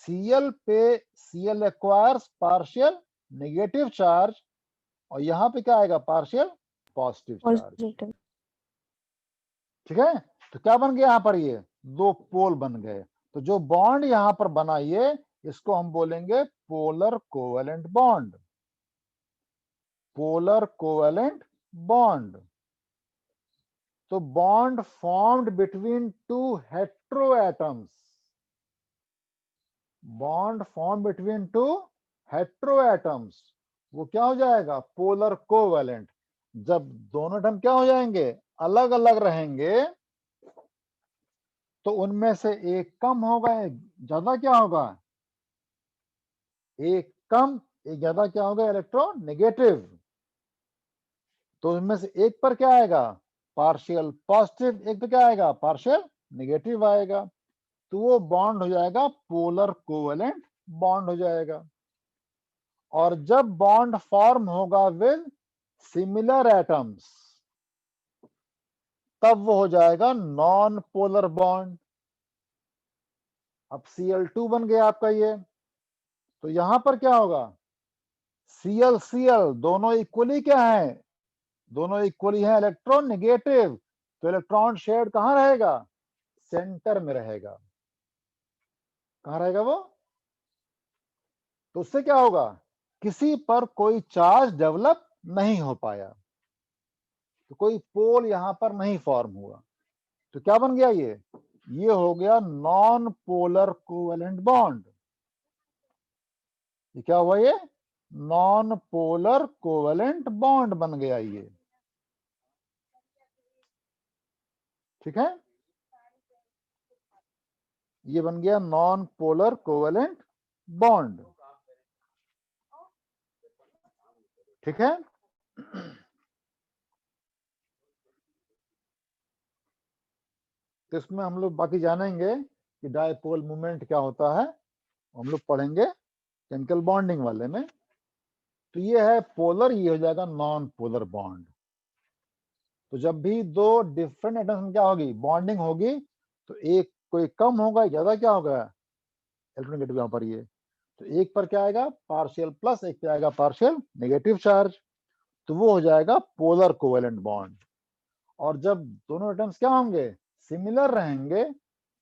Cl पे Cl acquires partial negative charge, और यहां पे क्या आएगा, पार्शियल पॉजिटिव चार्ज। पॉजिटिव। ठीक है। तो क्या बन गया यहां पर, ये दो पोल बन गए। तो जो बॉन्ड यहां पर बना ये, इसको हम बोलेंगे polar covalent bond. Polar covalent bond. तो bond formed between two hetero atoms, bond form between two hetero atoms, वो क्या हो जाएगा, पोलर कोवेलेंट। जब दोनों एटम क्या हो जाएंगे, अलग अलग रहेंगे, तो उनमें से एक कम होगा, एक ज्यादा क्या होगा, एक कम एक ज्यादा क्या होगा, इलेक्ट्रोनेगेटिव। तो उनमें से एक पर क्या आएगा, पार्शियल पॉजिटिव, एक पे क्या आएगा, पार्शियल नेगेटिव आएगा। तो वो बॉन्ड हो जाएगा पोलर कोवेलेंट बॉन्ड हो जाएगा। और जब बॉन्ड फॉर्म होगा विद सिमिलर एटम्स तब वो हो जाएगा नॉन पोलर बॉन्ड। अब Cl2 बन गया आपका ये, तो यहां पर क्या होगा, Cl Cl दोनों इक्वली क्या है, दोनों इक्वली है इलेक्ट्रॉन नेगेटिव, तो इलेक्ट्रॉन शेयर्ड कहां रहेगा, सेंटर में रहेगा। कहां रहेगा वो, तो उससे क्या होगा, किसी पर कोई चार्ज डेवलप नहीं हो पाया, तो कोई पोल यहां पर नहीं फॉर्म हुआ। तो क्या बन गया ये हो गया नॉन पोलर कोवेलेंट बॉन्ड। ये क्या हुआ, ये नॉन पोलर कोवेलेंट बॉन्ड बन गया ये। ठीक है, ये बन गया नॉन पोलर कोवेलेंट बॉन्ड। ठीक है, तो इसमें हम लोग बाकी जानेंगे कि डायपोल मूवमेंट क्या होता है, हम लोग पढ़ेंगे केमिकल बॉन्डिंग वाले में। तो ये है पोलर, ये हो जाएगा नॉन पोलर बॉन्ड। तो जब भी दो डिफरेंट एटम्स में क्या होगी, बॉन्डिंग होगी, तो एक कोई कम होगा, ज्यादा क्या होगा, इलेक्ट्रोनेगेटिव यहाँ पर ये, तो एक पर क्या आएगा पार्शियल प्लस, एक पे आएगा पार्शियल नेगेटिव चार्ज, तो वो हो जाएगा पोलर कोवेलेंट बॉन्ड। और जब दोनों एटम्स क्या होंगे, सिमिलर रहेंगे,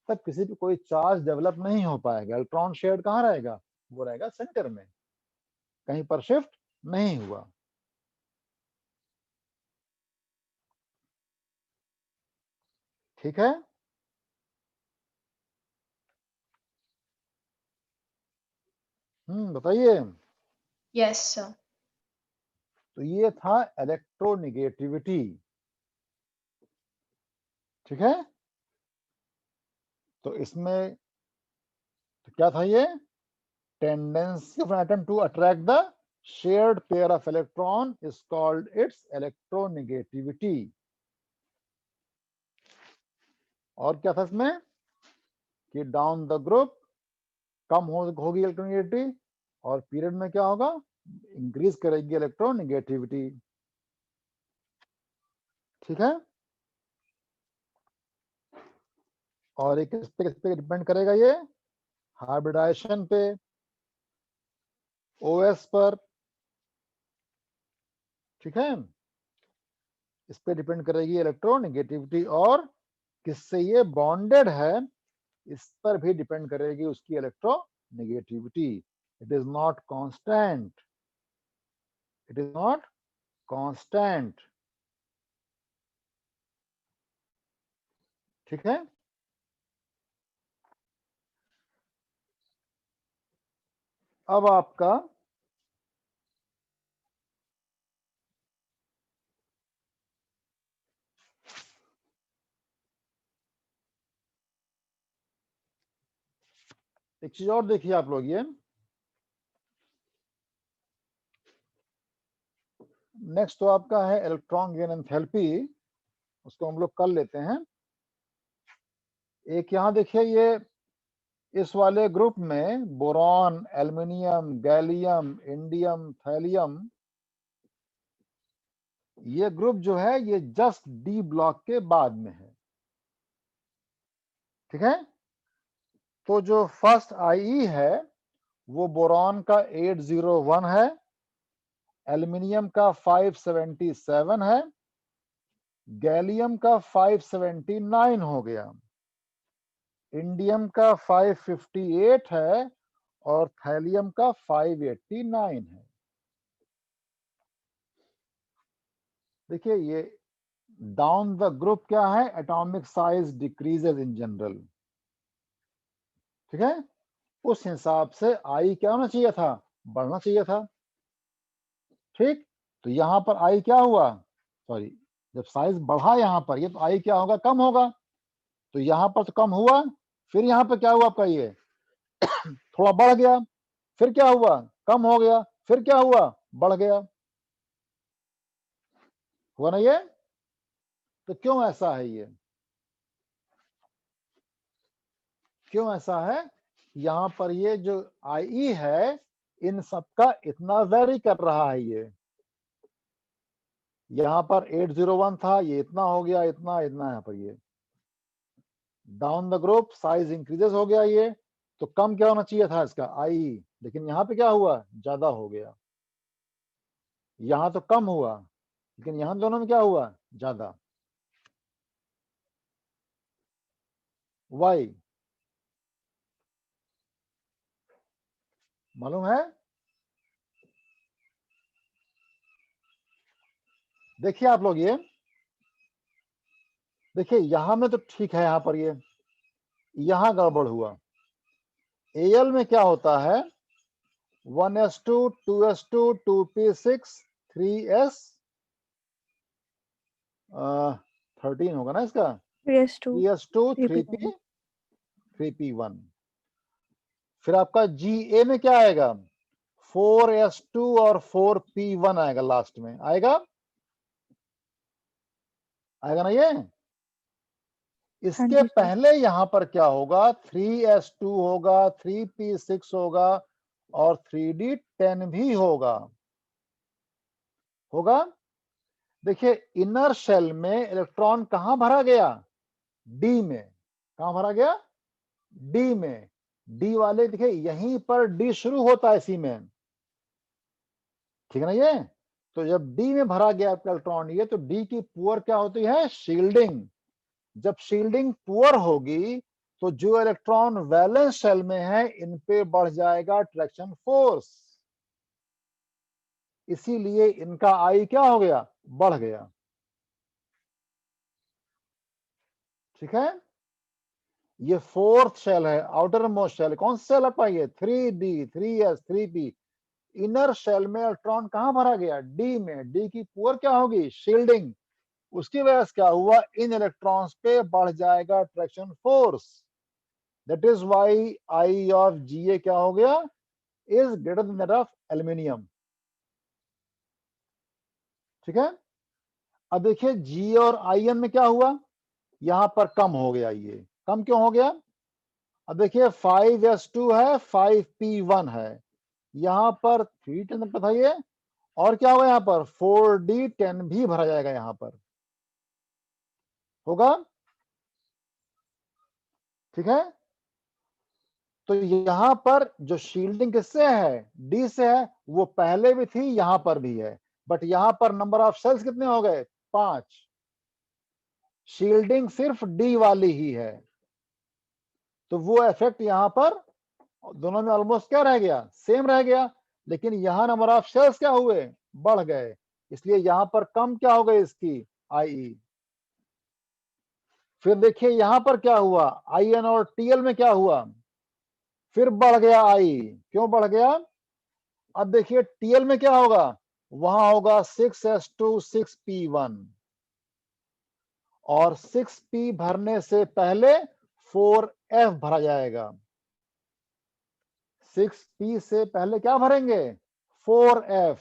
तब किसी पे कोई चार्ज डेवलप नहीं हो पाएगा, इलेक्ट्रॉन शेयर्ड कहाँ रहेगा, वो रहेगा सेंटर में, कहीं पर शिफ्ट नहीं हुआ। ठीक है, बताइए। Yes, sir. तो ये था इलेक्ट्रोनेगेटिविटी। ठीक है, तो इसमें तो क्या था ये, tendency of an atom to attract the shared pair of electron is called its electronegativity. और क्या था इसमें कि डाउन द ग्रुप कम होगी इलेक्ट्रोनेगेटिविटी, और पीरियड में क्या होगा, इंक्रीज करेगी इलेक्ट्रोनेगेटिविटी। ठीक है, और एक किस पे डिपेंड करेगा, ये हाइब्रिडाइजेशन पे, ओएस पर। ठीक है, इस पे डिपेंड करेगी इलेक्ट्रोनेगेटिविटी, और किससे ये बॉन्डेड है इस पर भी डिपेंड करेगी उसकी electronegativity. It is not constant, it is not constant. ठीक है, अब आपका एक चीज और देखिए आप लोग, ये नेक्स्ट तो आपका है इलेक्ट्रॉन गेन एंथैल्पी, उसको हम लोग कर लेते हैं। एक यहां देखिए, ये इस वाले ग्रुप में boron, aluminium, gallium, indium, thallium, ये ग्रुप जो है ये जस्ट डी ब्लॉक के बाद में है। ठीक है, तो जो फर्स्ट आई है वो बोरॉन का 801 है, एल्युमिनियम का 577 है, गैलियम का 579 हो गया, इंडियम का 558 है, और थैलियम का 589 है। देखिए ये डाउन द ग्रुप क्या है, atomic size decreases in general. ठीक है, उस हिसाब से आई क्या होना चाहिए था, बढ़ना चाहिए था। ठीक, तो यहां पर आई क्या हुआ, सॉरी, जब साइज बढ़ा यहां पर, ये तो आई क्या होगा, कम होगा, तो यहां पर तो कम हुआ, फिर यहां पर क्या हुआ आपका, ये थोड़ा बढ़ गया, फिर क्या हुआ, कम हो गया, फिर क्या हुआ, बढ़ गया, हुआ ना ये। तो क्यों ऐसा है, ये क्यों ऐसा है, यहां पर ये जो आई है इन सबका इतना वेरी कर रहा है ये। यहां पर 801 था, ये इतना हो गया, इतना इतना यहाँ पर ये down the group size increases हो गया ये, तो कम क्या होना चाहिए था इसका आई, लेकिन यहाँ पे क्या हुआ, ज्यादा हो गया। यहाँ तो कम हुआ, लेकिन यहाँ दोनों में क्या हुआ, ज्यादा। वाई मालूम है? देखिए आप लोग, ये देखिए यहां में तो ठीक है, यहां पर ये यहां गड़बड़ हुआ। एल में क्या होता है, 1s2 2s2 2p6 3s 13 होगा ना इसका, 3s2 3s2 3p 3p1। फिर आपका GA में क्या आएगा, 4s2 और 4p1 आएगा, लास्ट में आएगा, आएगा ना ये। इसके पहले यहां पर क्या होगा, 3s2 होगा, 3p6 होगा और 3d10 भी होगा। देखिए इनर शेल में इलेक्ट्रॉन कहां भरा गया, डी में। कहां भरा गया, डी में। डी वाले देखिए यहीं पर डी शुरू होता है इसी में, ठीक है ना ये। तो जब डी में भरा गया इलेक्ट्रॉन ये, तो डी की पुअर क्या होती है, शील्डिंग। जब शील्डिंग पुअर होगी तो जो इलेक्ट्रॉन वैलेंस शेल में है इन पे बढ़ जाएगा अट्रैक्शन फोर्स, इसीलिए इनका आई क्या हो गया, बढ़ गया। ठीक है, ये फोर्थ शेल है, आउटर मोस्ट शेल। कौन सा शेल आपका ये, 3d 3s 3p। Inner shell में इलेक्ट्रॉन कहां भरा गया, डी में। डी की पुअर क्या होगी, शील्डिंग। उसकी वजह से क्या हुआ, इन इलेक्ट्रॉन्स पे बढ़ जाएगा attraction force. That is why I of Ga क्या हो गया, is greater than that of aluminium. ठीक है, अब देखिए Ga और In में क्या हुआ, यहां पर कम हो गया। ये कम क्यों हो गया, अब देखिए 5s2 है, 5p1 है, यहां पर 310 पे था ये, और क्या होगा, यहां पर 4d10 भी भरा जाएगा, यहां पर होगा। ठीक है, तो यहां पर जो शील्डिंग किससे है, डी से है, वो पहले भी थी, यहां पर भी है, बट यहां पर नंबर ऑफ सेल्स कितने हो गए, 5। शील्डिंग सिर्फ डी वाली ही है, तो वो इफेक्ट यहां पर दोनों में ऑलमोस्ट क्या रह गया, सेम रह गया। लेकिन यहां नंबर ऑफ सेल्स क्या हुए, बढ़ गए, इसलिए यहां पर कम क्या हो गई इसकी आई। फिर देखिए यहां पर क्या हुआ, IN और TL में क्या हुआ, फिर बढ़ गया आई। क्यों बढ़ गया, अब देखिए TL में क्या होगा, वहां होगा 6s2 6p1, और 6p भरने से पहले 4f भरा जाएगा। 6p से पहले क्या भरेंगे, 4f,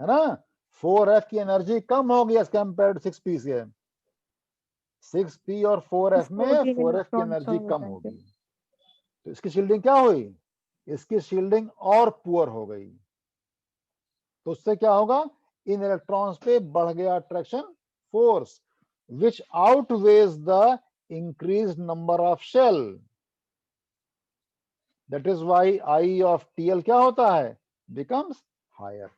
है ना। 4f की एनर्जी कम होगी एज कंपेयर टू 6p से। 6p और 4f में 4f की एनर्जी कम होगी, तो इसकी शील्डिंग क्या हुई, इसकी शील्डिंग और पुअर हो गई। तो उससे क्या होगा, इन इलेक्ट्रॉन्स पे बढ़ गया attraction force, which outweighs the increase number of shell. That is why I of TL क्या होता है, बिकम्स हायर।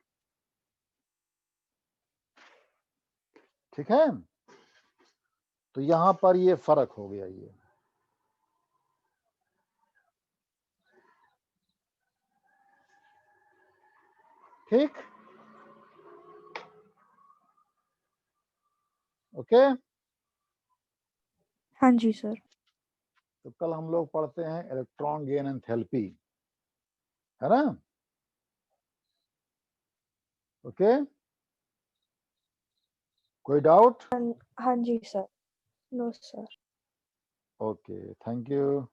ठीक है, तो यहां पर ये फर्क हो गया ये। ठीक, ओके। हाँ जी सर। तो कल हम लोग पढ़ते हैं इलेक्ट्रॉन गेन एंथैल्पी, है ना। ओके, कोई डाउट? हाँ जी sir, no sir. Okay, thank you.